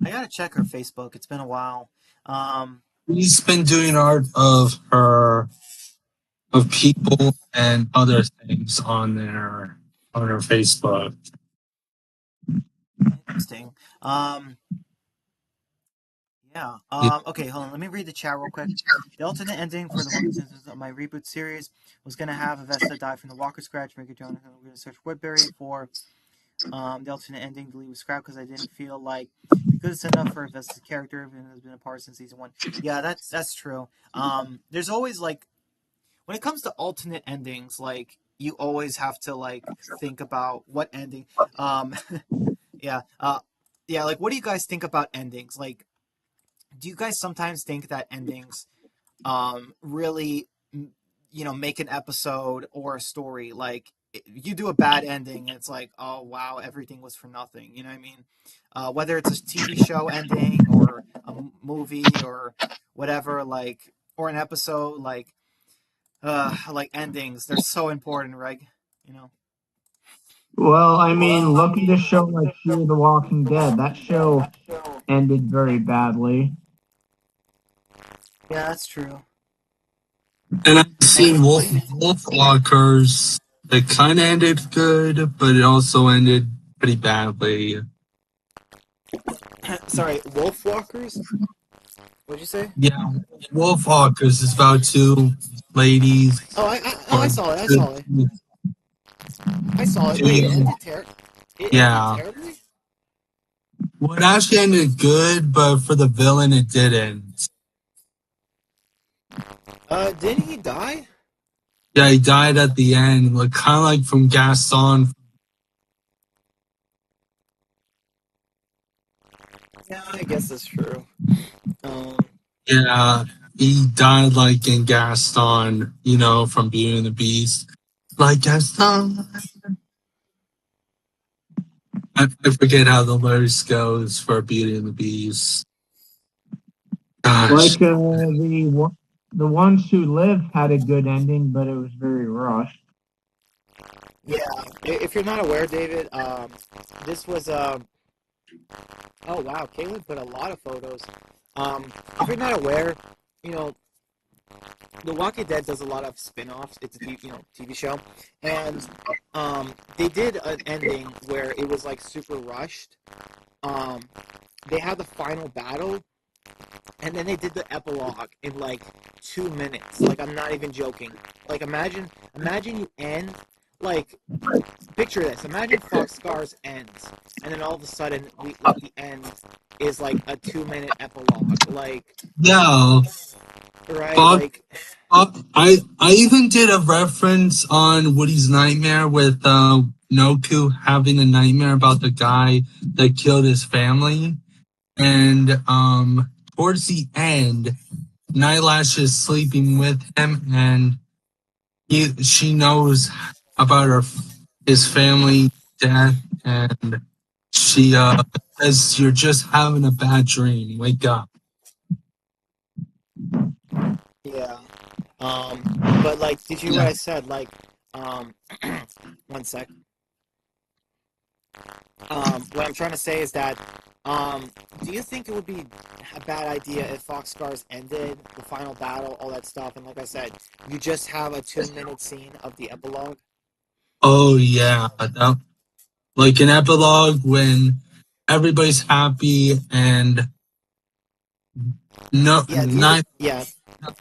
I gotta check her Facebook. It's been a while. Um, She's been doing art of people and other things on her Facebook. interesting. Yeah. Okay, hold on. Let me read the chat real quick. The alternate ending for the one contestants of my reboot series was gonna have Avesta die from the Walker Scratch, make a Jonah. We're gonna search Woodbury for the alternate ending. Delete was scrapped because I didn't feel like because it's enough for Avesta's character, and has been a part since season one. Yeah, that's true. There's always like when it comes to alternate endings, like you always have to like think about what ending. Um, yeah. Yeah. Like, what do you guys think about endings? Like, do you guys sometimes think that endings really make an episode or a story like you do a bad ending and it's like oh wow everything was for nothing, you know what I mean? Whether it's a TV show ending or a movie or whatever, like or an episode, like endings, they're so important, right? You know. Well, I mean, look at a show like Fear the Walking Dead. That show ended very badly. Yeah, that's true. And I've seen What do you Wolfwalkers that kind of ended good, but it also ended pretty badly. sorry, wolf walkers, what'd you say? Yeah, Wolfwalkers is about two ladies I or saw it. two, I saw it. two Wait, it young. it ended Yeah, terribly. well, it actually ended good, but for the villain, it didn't. Didn't he die? Yeah, he died at the end, like kind of like from Gaston. Yeah, I guess that's true. Um, Yeah, he died like in Gaston, from Beauty and the Beast. Like Gaston. I forget how the lyrics goes for Beauty and the Beast. Gosh. Like the ones who live had a good ending, but it was very rushed. yeah, if you're not aware, David, this was oh wow, Caitlin put a lot of photos. If you're not aware, you know, The Walking Dead does a lot of spin-offs. It's a TV show, and they did an ending where it was like super rushed. Um, they had the final battle, and then they did the epilogue in like 2 minutes. Like I'm not even joking. Like imagine you end like picture this. Imagine Fox Scars ends, and then all of a sudden the end is like a 2 minute epilogue. Like Yeah, right, Fox. like I even did a reference on Woody's Nightmare with Noku having a nightmare about the guy that killed his family, and towards the end, Nightlash is sleeping with him, and she knows about his family death, and she says, "You're just having a bad dream. Wake up." yeah. But like, did you hear what Yeah. I said? Like, um, one sec. What I'm trying to say is that, do you think it would be a bad idea if Fox Scars ended the final battle, all that stuff, and like I said, you just have a 2 minute scene of the epilogue? Oh yeah, like an epilogue when everybody's happy and no, Yeah. not Yeah.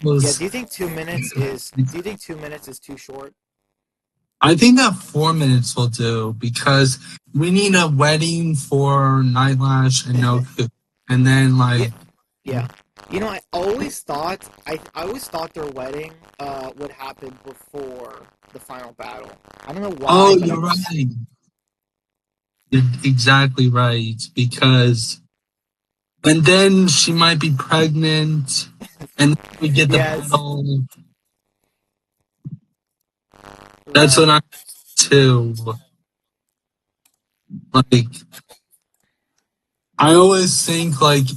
was. Do you think 2 minutes is? Do you think 2 minutes is too short? I think that 4 minutes will do because we need a wedding for Nightlash and Noku, and then Yeah. like, Yeah. I always thought their wedding would happen before the final battle. I don't know why, oh, but I you're just right, you're exactly right because, and then she might be pregnant, and we get the yes, battle. That's what right. I too. Like, I always think like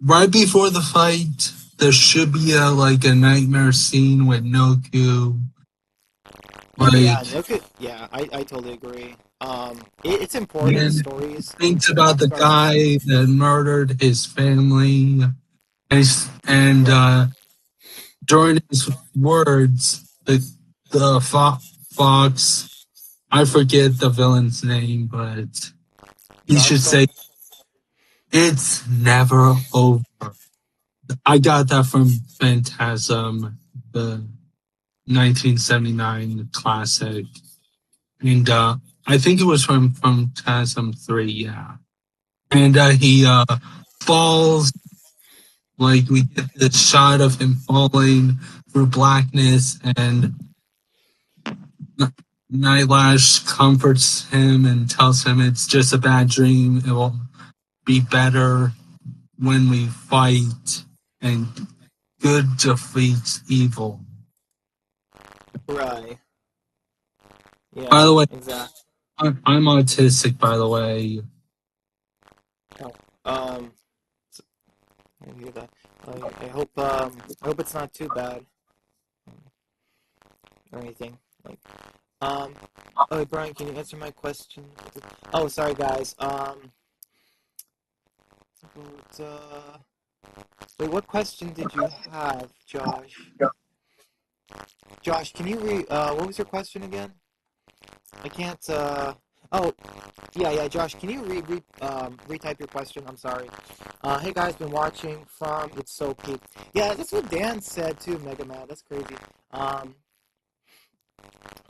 right before the fight, there should be a nightmare scene with Noku. Yeah, Like, no good. Yeah, I totally agree. It's important in then stories in thinks about the Boxcars. guy that murdered his family, and Right. during his words, the fox, I forget the villain's name, but he Josh should say, Stark. "It's never over." I got that from Phantasm, the 1979 classic, and I think it was from Phantasm 3, yeah. And he falls, like we get the shot of him falling through blackness, and Nightlash comforts him and tells him it's just a bad dream. It will be better when we fight, and good defeats evil. Right. By Yeah. the way, Exactly. I'm autistic, by the way. Oh, I hear that. I hope it's not too bad or anything. Like, um, oh, Brian, can you answer my question? Oh, sorry, guys. But, wait, what question did you have, Josh? Josh, can you what was your question again? I can't, oh, yeah, Josh, can you retype your question? I'm sorry. Hey guys, been watching from It's So Peak. Yeah, that's what Dan said too, Mega Man. That's crazy. Um,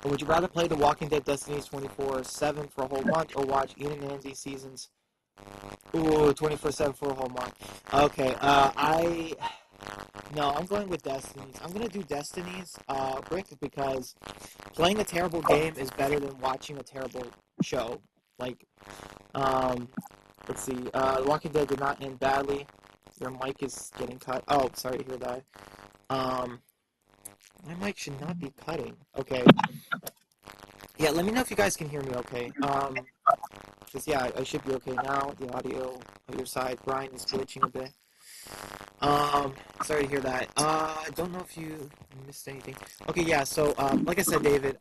would you rather play The Walking Dead Destinies 24/7 for a whole month or watch Ian and Andy seasons? Ooh, 24/7 for a whole month. Okay, no, I'm going with Destinies. I'm gonna do Destinies, Rick, because playing a terrible game is better than watching a terrible show. Like, um, let's see. The Walking Dead did not end badly. Your mic is getting cut. Oh, sorry to hear that. Um, my mic should not be cutting. Okay. Yeah, let me know if you guys can hear me okay. Because, yeah, I should be okay now. The audio on your side, Brian, is glitching a bit. Sorry to hear that. I don't know if you missed anything. Okay, yeah, so, like I said, David,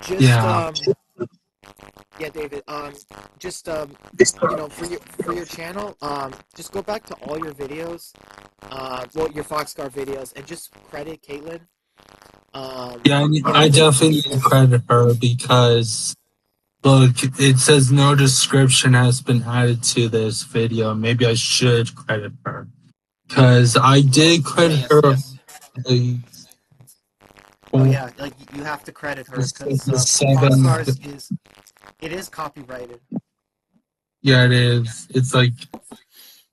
just, Yeah. Yeah, David. Just for your channel, just go back to all your videos, well, your Foxcar videos, and just credit Caitlin. Yeah, I Just definitely need to credit her because look, it says no description has been added to this video. Maybe I should credit her because I did credit her. The, oh yeah, like you have to credit her because the seven. Foxcars is copyrighted. Yeah, it is. It's like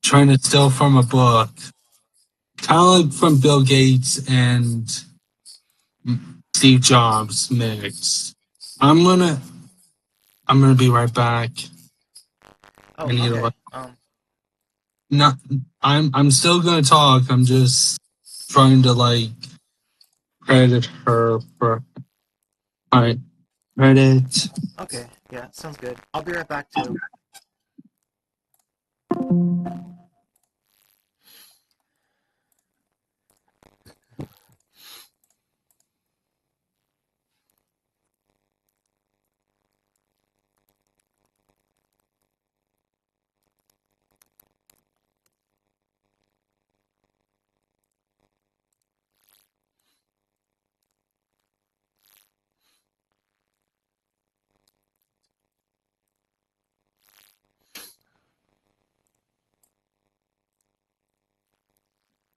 trying to steal from a book, kind of like from Bill Gates and Steve Jobs mix. I'm gonna I'm gonna be right back. I Oh, need to okay. like not I'm still gonna talk. I'm just trying to like credit her for my credit. Okay, yeah, sounds good. I'll be right back too.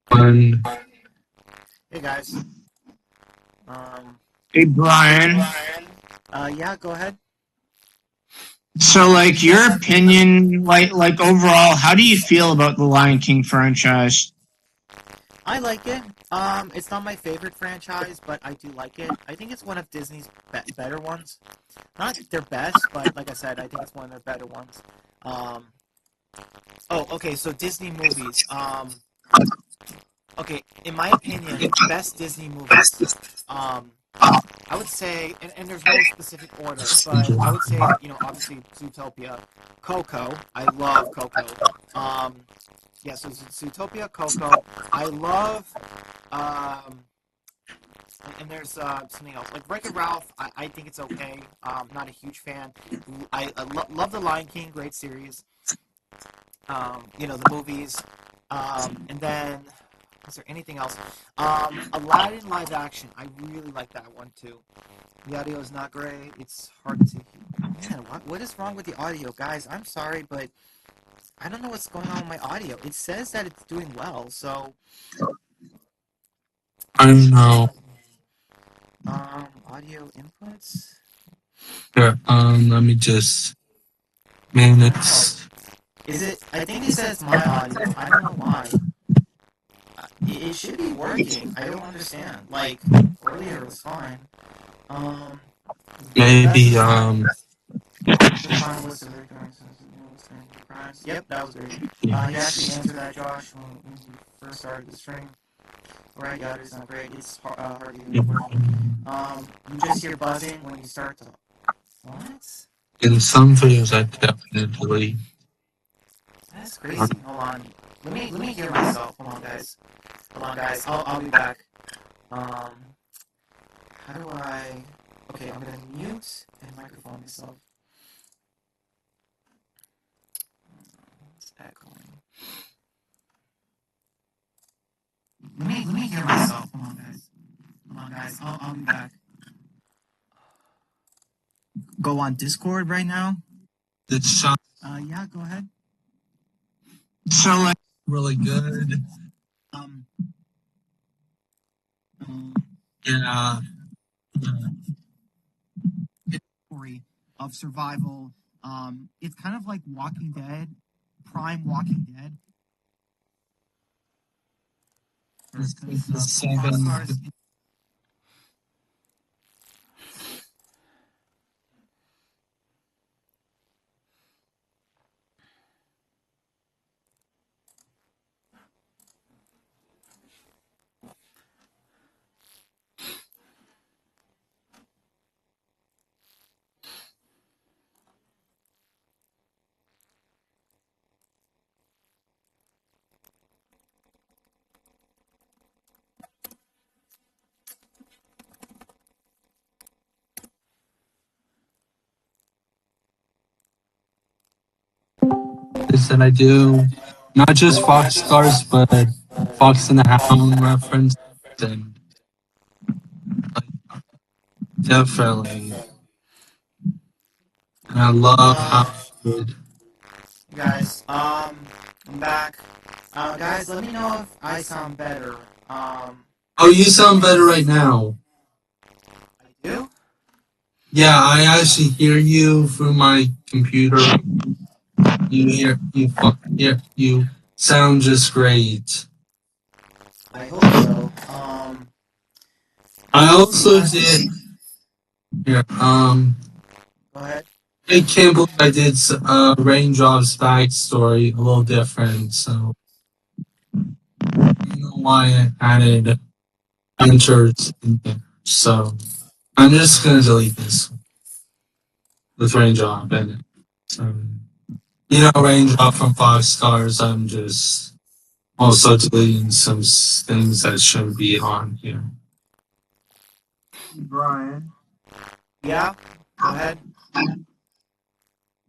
One. Hey guys. Um, Hey, Brian. yeah, go ahead. So, like, your opinion, like overall, how do you feel about the Lion King franchise? I like it. It's not my favorite franchise, but I do like it. I think it's one of Disney's better ones. Not their best, but like I said, I think it's one of their better ones. Um, oh, okay. So Disney movies. Okay. In my opinion, best Disney movies. Um, I would say, and there's no specific order, but I would say, obviously Zootopia, Coco. I love Coco. Um, yeah. So Zootopia, Coco. I love. Um, and there's something else like Wreck-It Ralph. I think it's okay. Not a huge fan. I love The Lion King, great series. The movies. And then is there anything else? Aladdin live action. I really like that one too. The audio is not great. It's hard to hear. Man, what is wrong with the audio, guys? I'm sorry, but I don't know what's going on with my audio. It says that it's doing well, so I don't know. audio inputs. Here, let me just I don't know. minutes. Is it? I think it says my audio. I don't know why. It should be working. I don't understand. Like earlier it was fine. Um, Maybe the final list of crimes. Yep, that was great. You actually answered that, Josh, when you first started the stream. Alright, yeah, it's not great. It's hard to hear. You just hear buzzing when you start to. What? in some videos I definitely That's crazy. Hold on. Let me hear myself. Hold on, guys. Hold on, guys. I'll be back. Um, how do I? Okay, I'm gonna mute and microphone myself. It's echoing. Let me hear myself. Hold on, guys. Hold on, guys. I'll be back. Go on Discord right now. it's shot Yeah, go ahead. So, like, really good. Um, Yeah. story of survival. It's kind of like Walking Dead, Prime Walking Dead. Because The seven. references that I do, not just Fox Stars, but Fox and the Hound references, and definitely. And I love how good. Guys, I'm back. Guys, let me know if I sound better. Oh, you sound better right now. I do? Yeah, I actually hear you through my computer. You sound just great. I hope so. I Let's see, also guys. did. Yeah. Go ahead. I can't believe I did Raindrop's backstory a little different. So I don't know why I added enters in there. So I'm just gonna delete this with Raindrop in it. So, Raindrop from Five Stars. I'm just also deleting some things that shouldn't be on here. Brian. Yeah? Go ahead.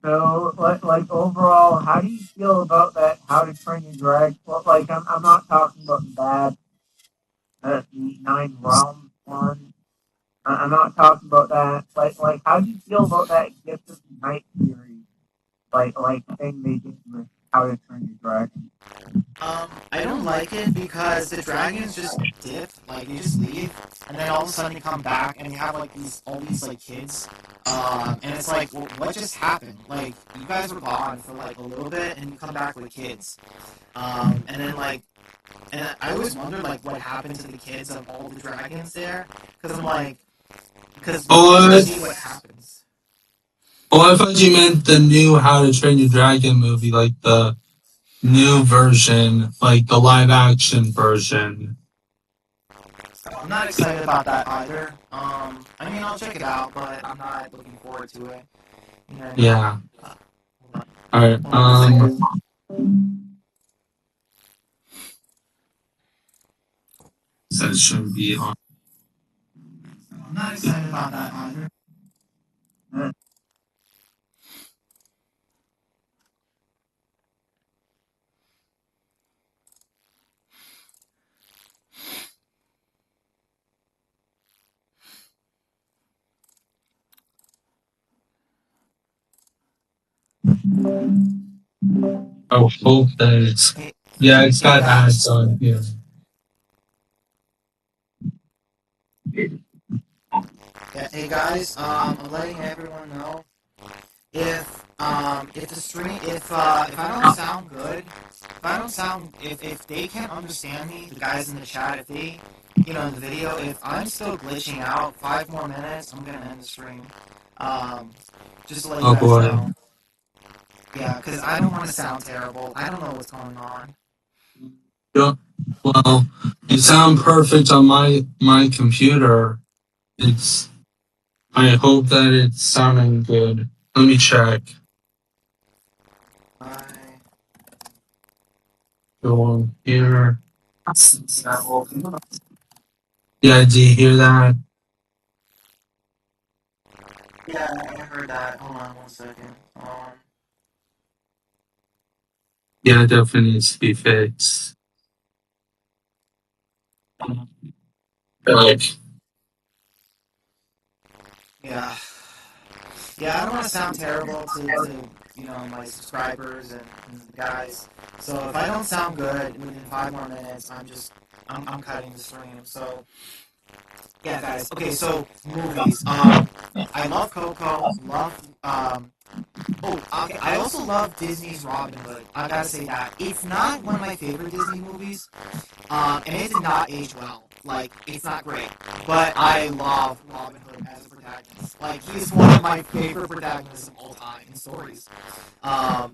So, like overall, how do you feel about that? How to Train Your Dragon? Well, like, I'm not talking about the bad, the Nine Realms one. I'm not talking about that. Like, how do you feel about that Gift of the Night series? Like thing they did with How to Train Your Dragon. I don't like it because the dragons just dip, like they just leave, and then all of a sudden they come back and they have like all these like kids, and it's like, well, what just happened? Like you guys were gone for like a little bit and you come back with kids, and then like, and I always wondered like what happened to the kids of all the dragons there, because I'm like, because we Oh, never I, see what happens. I thought you meant the new How to Train Your Dragon movie, like the new version, like the live action version. I'm not excited about that either. I mean, I'll check it out, but I'm not looking forward to it. You know what I mean? Yeah. Hold on. All right. Hold on one second. That shouldn't be on. I'm not excited about that either. I hope that it's. Hey, Yeah, it's hey got ads guys. on here. Yeah, hey guys. I'm letting everyone know if the stream if I don't sound good, if they can't understand me, the guys in the chat, if they in the video, if I'm still glitching out 5 more minutes, I'm gonna end the stream. Um, just to let you Oh guys boy. know. Yeah, because I don't want to sound terrible. I don't know what's going on. Yeah. Well, you sound perfect on my computer. It's. I hope that it's sounding good. Let me check. I Go on here. Yeah, do you hear that? Yeah, I heard that. Hold on one second. Yeah, it definitely needs to be fixed. Like, Yeah. Yeah, I don't want to sound terrible to my subscribers and the guys. So if I don't sound good within 5 more minutes, I'm cutting the stream. So yeah, guys. Okay, so movies. I love Coco. Love Oh, okay. I also love Disney's Robin Hood. I gotta say that. It's not one of my favorite Disney movies, and it did not age well. Like, it's not great. But I love Robin Hood as a protagonist. Like, he's one of my favorite protagonists of all time in stories. I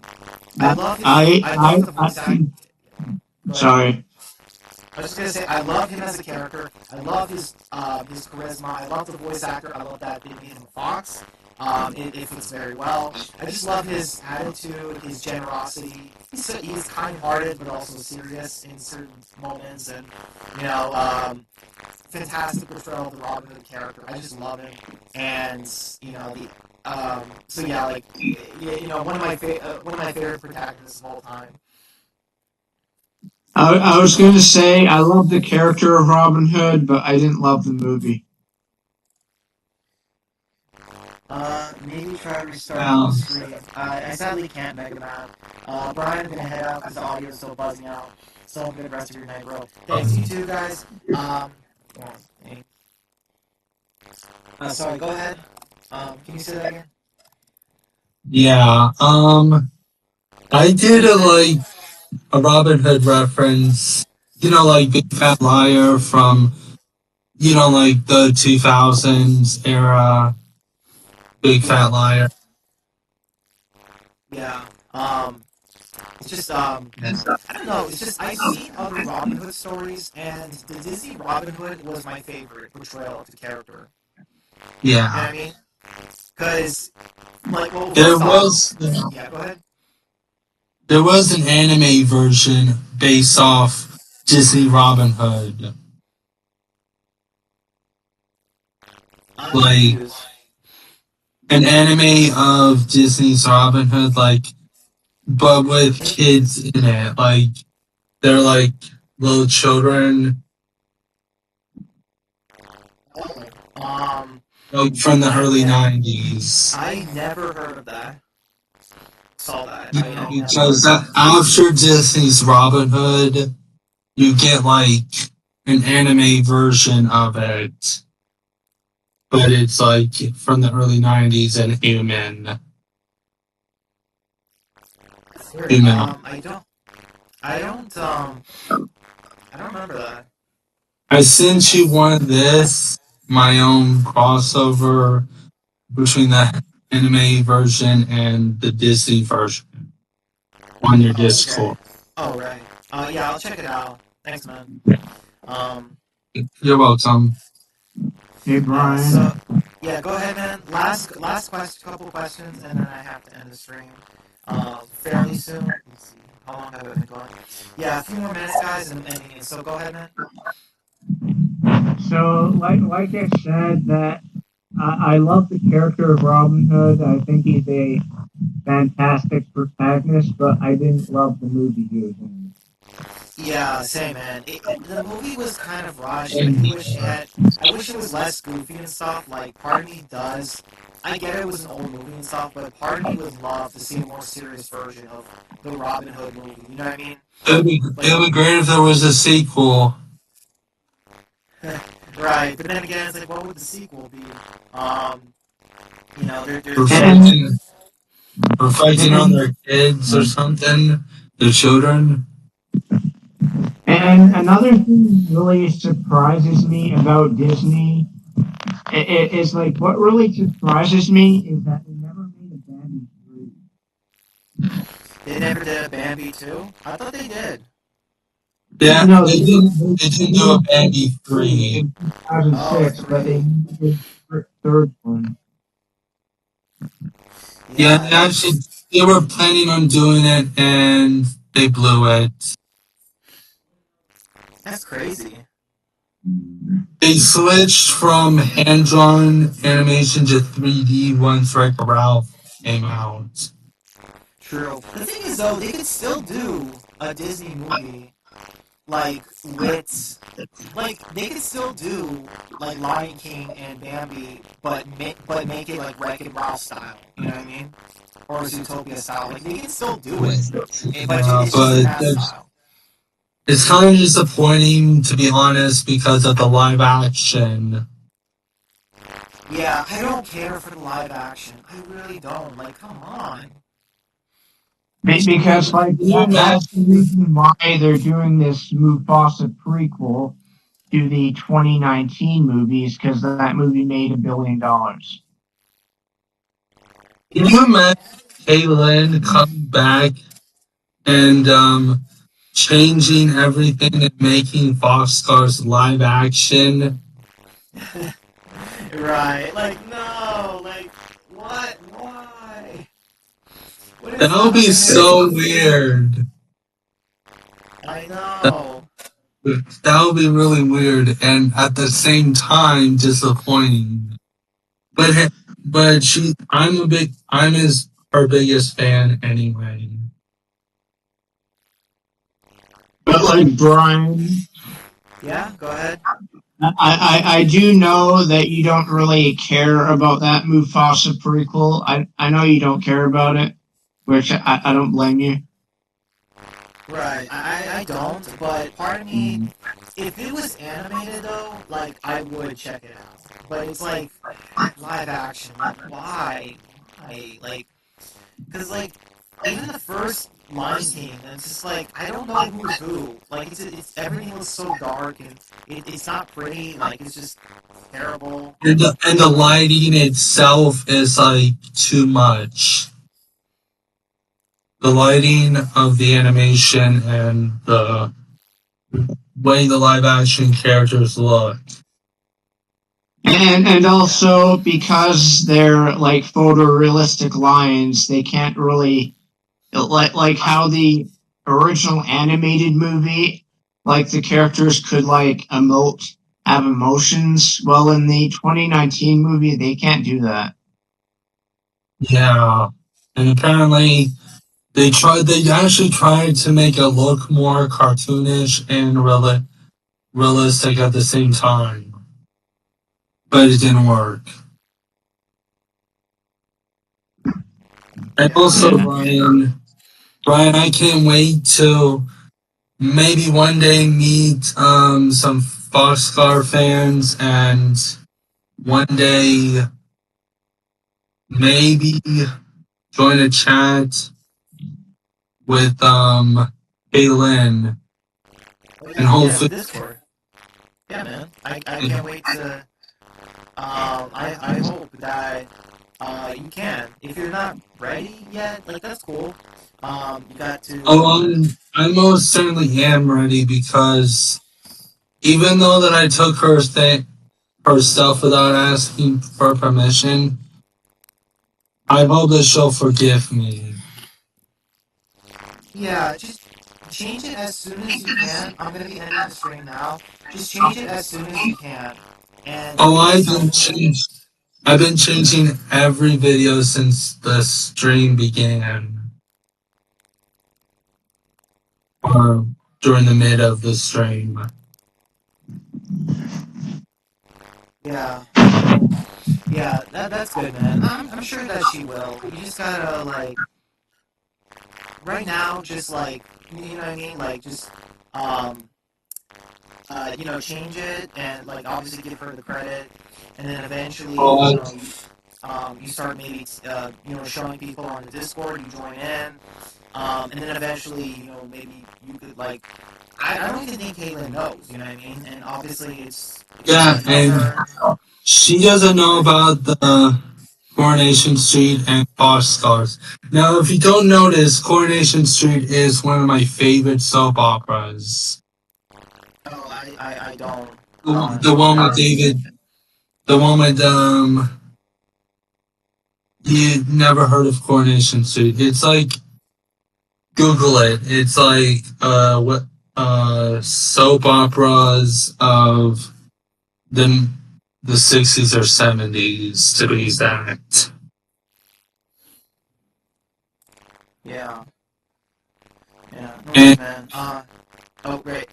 love the voice act. Actually, Go ahead. sorry. I was just gonna say, I love him as a character. I love his charisma. I love the voice actor. I love that they made him a fox. It fits very well. I just love his attitude, his generosity. He's kind-hearted, but also serious in certain moments, and you know, fantastic portrayal of the Robin Hood character. I just love him, and So yeah, like one of my favorite protagonists of all time. I was going to say I love the character of Robin Hood, but I didn't love the movie. Maybe try restarting the Um, stream. I sadly can't, Mega Man. Brian, I'm gonna head out because the audio is still buzzing out. So have a good rest of your night, bro. Thanks, you too, guys. Hold on. Sorry, go ahead. Can you say that again? yeah. I did a Robin Hood reference. Like Big Fat Liar from like the 2000s era. Big Yeah, Fat Liar. yeah. It's just I don't know. It's just I've seen other Robin Hood stories, and the Disney Robin Hood was my favorite portrayal of the character. You know what Yeah. I mean? Because like, well, There first off, was yeah. Go ahead. there was an anime version based off Disney Robin Hood. I'm Like confused. an anime of Disney's Robin Hood, but with kids in it. Like they're like little children, Oh, um, like from the I early ne- 90s. I never heard of that. Saw that. I never. Because after Disney's Robin Hood, you get like an anime version of it, but it's like from the early 90s and That's weird. human. I don't, I don't remember that. I sent you one of this, my own crossover between the anime version and the Disney version on your Oh, okay. Discord. Oh, right. Yeah, I'll check it out. Thanks, man. Um, You're welcome. Hey, so, Brian. yeah, go ahead, man. Last question, couple questions, and then I have to end the stream. Fairly soon. Let's see. How long have I been going? Yeah, a few more minutes, guys, and so go ahead, man. So, like I said, that I love the character of Robin Hood. I think he's a fantastic protagonist, but I didn't love the movie he was in. Yeah, same man. The movie was kind of rushed. I do wish it had. I wish it was less goofy and stuff. Like, part of me does. I get it was an old movie and stuff, but part of me would love to see a more serious version of the Robin Hood movie. You know what I mean? It Like, would be great if there was a sequel. right. But then again, it's like, what would the sequel be? Um, there's And, Reflecting, reflecting on and their kids or something, their children. and another thing that really surprises me about Disney is like what really surprises me is that they never made a Bambi 3. they never did a Bambi too. I thought they did. Yeah, No, they didn't do a Bambi three 3. in Oh, 2006, but they three. never did the third one. Yeah, Yeah, that's they were planning on doing it and they blew it. that's crazy. They switched from hand drawn animation to 3D once Wreck Ralph came out. True. The thing is, though, they could still do a Disney movie like with, like they could still do like Lion King and Bambi, but make it like Wreck It Ralph style. You know what I mean? Or Zootopia style. Like they can still do it, but it's just in But that style. it's kind of disappointing, to be honest, because of the live action. Yeah, I don't care for the live action. I really don't. Like, come on. Because like Can you that's the imagine? reason why they're doing this Mufasa prequel to the 2019 movies because that movie made $1 billion. Can you imagine Kaylin coming back and changing everything and making Foxcars live action? Right? Like, no. Like, what? Why? What That is would that? be Like, so weird. I That, know. that would be really weird and at the same time disappointing. But but I'm her biggest fan anyway. But like Brian, Yeah, go ahead. I do know that you don't really care about that Mufasa prequel. I know you don't care about it, which I don't blame you. Right, I don't, but part of me, if it was animated though, like, I would check it out. But it's like, live action, like, why? Why? Like, because, like, even the first Lion King, it's just like, I don't know who's who. Like, it's everything looks so dark, and it's not pretty, like, it's just terrible. And the lighting itself is like too much. The lighting of the animation and the way the live action characters look. And also because they're like photorealistic lions, they can't really like how the original animated movie, like the characters could like have emotions. Well, in the 2019 movie, they can't do that. Yeah. And apparently they actually tried to make it look more cartoonish and realistic at the same time. But it didn't work. And Yeah. also Brian, I can't wait to maybe one day meet some Boxcar fans and one day maybe join a chat with Kaylin and Yeah, the hopefully Discord. Yeah, man. I can't wait to. I hope that you can. If you're not ready yet, like, that's cool. You got to. I most certainly am ready because even though that I took her stuff without asking for permission, I hope that she'll forgive me. Yeah, just change it as soon as you can. I'm gonna be ending the stream now. Just change it as soon as you can, and Oh, give yourself a little. I've been changing every video since the stream began, or during the mid of the stream. Yeah, yeah, that's good, man. I'm sure that she will. You just gotta, like, right now, just, like, you know what I mean, like, just um change it, and, like, obviously give her the credit, and then eventually, Oh, you start maybe showing people on the Discord, you join in, and then eventually, maybe you could, like, I don't even think Caitlin knows, you know what I mean? And obviously it's yeah, gonna affect and her. she doesn't know about the Coronation Street and Boxcars. Now, if you don't notice, Coronation Street is one of my favorite soap operas. Oh, I don't, The honestly. one with David, the one with you never heard of Coronation Street. It's like Google it. It's like what soap operas of the the 60s or 70s to be exact. Yeah, yeah, no worries, And man. Oh, great.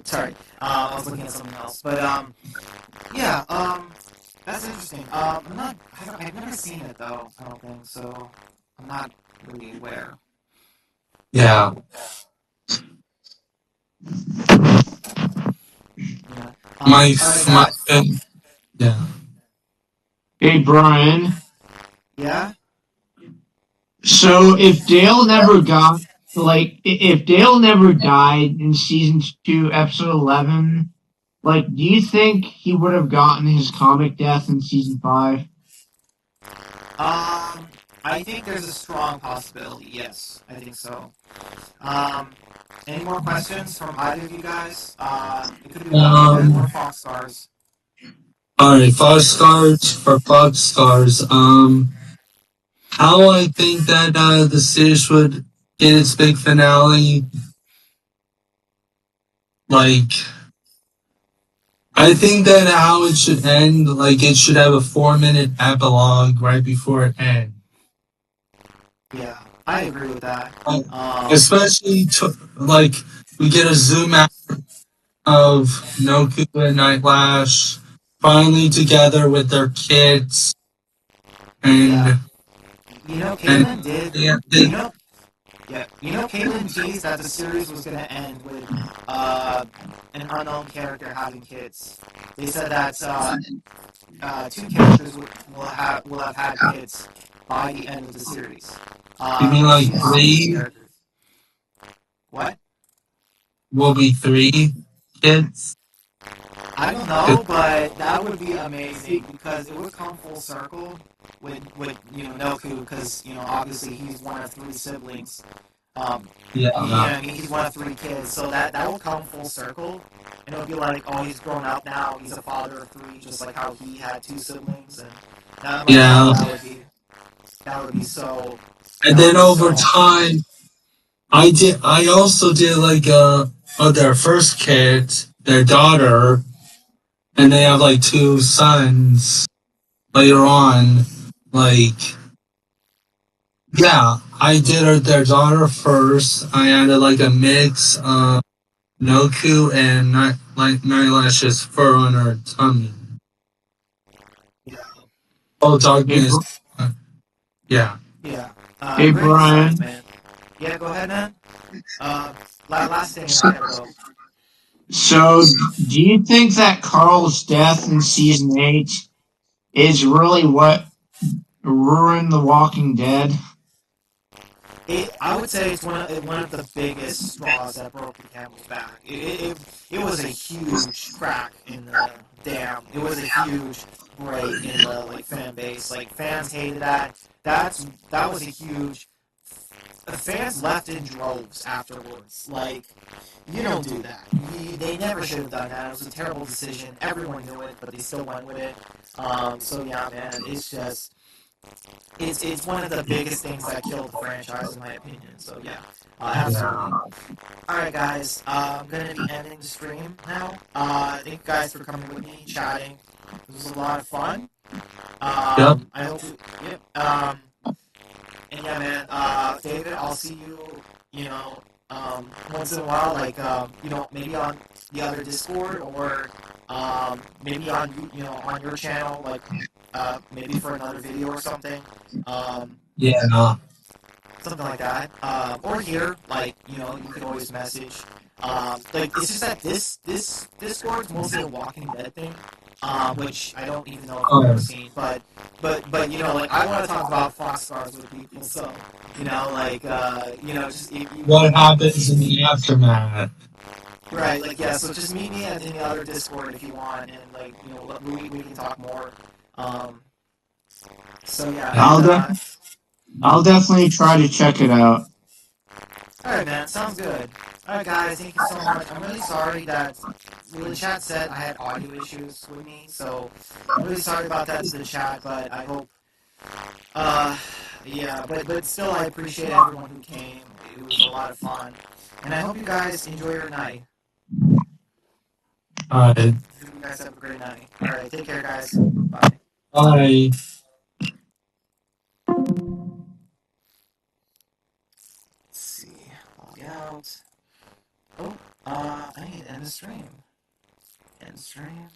Sorry. I was looking at something else. But, yeah, that's interesting. I've never seen it, though, I don't think, so I'm not really aware. yeah, Yeah. my Alright, my guys. yeah. Hey, Brian. Yeah? So if Dale never got if Dale never died in season 2, episode 11, like, do you think he would have gotten his comic death in season 5? I think there's a strong possibility, yes. I think so. Um, any more questions from either of you guys? It could be Walking Dead or Um, Fox Stars. all right, Fox Scars. How I think that the series would get its big finale, like I think that how it should end, like it should have a 4 minute epilogue right before it ends. Yeah, I agree with that. Like, Um, especially like we get a zoom out of Noku and Nightlash finally together with their kids, yeah, and and Caitlin did. they You know, yeah, Caitlin teased that the series was gonna end with uh, an unknown character having kids. They said that two characters will have had kids by the end of the series. you mean And like she didn't name those three characters. What? will be three kids? I don't know, but that would be amazing because it would come full circle with Noku because obviously he's one of three siblings. Yeah, He's one of three kids, so that will come full circle, and it'll be like, oh, he's grown up now. He's a father of three, just like how he had two siblings, and that, like, yeah. that would be so And that would then be over so awesome. time, I also did like their first kid, their daughter, and they have like two sons later on. Like, yeah, I did their daughter first. I added like a mix of Noku and Nightlashes fur on her tummy. Yeah, Oh, Hey, darkness. Yeah. yeah. hey, Great insights, Brian. man. Yeah, go ahead, man. Uh, last thing, and I gotta go. So, do you think that Carl's death in season 8 is really what ruined The Walking Dead? I would say it's one of the biggest straws that broke the camel's back. It was a huge crack in the dam. It was a huge break in the fan base. Like fans hated that. That was a huge. The fans left in droves afterwards. Like you don't do that. They never should have done that. It was a terrible decision. Everyone knew it, but they still went with it. So yeah, man, it's one of the biggest things that killed the franchise, in my opinion. So yeah, absolutely. Yeah. All right, guys, I'm gonna be ending the stream now. Thank you guys for coming with me, chatting. It was a lot of fun. Yep. I hope. Yep. And yeah, man. David, I'll see you. You know, once in a while, like maybe on the other Discord or maybe on on your channel, like maybe for another video or something. Um, Yeah. No. Something like that. Or here, like you can always message. Like it's just that this Discord's mostly a Walking Dead thing, which I don't even know if you've ever Oh, seen. But like I want to talk about Fox stars with people, so like just if you what want to happens in the aftermath? right, like yeah. So just meet me at any other Discord if you want, and like we can talk more. Um, so yeah, and I'll I'll definitely try to check it out. alright, man. Sounds good. Alright, guys. Thank you so much. I'm really sorry that the chat said I had audio issues with me, so I'm really sorry about that to the chat. But I hope, uh, yeah. But still, I appreciate everyone who came. It was a lot of fun, and I hope you guys enjoy your night. All right. Hope you guys have a great night. Alright, take care, guys. Bye. Bye. Let's see. Log out. Oh, I need to end the stream. End stream.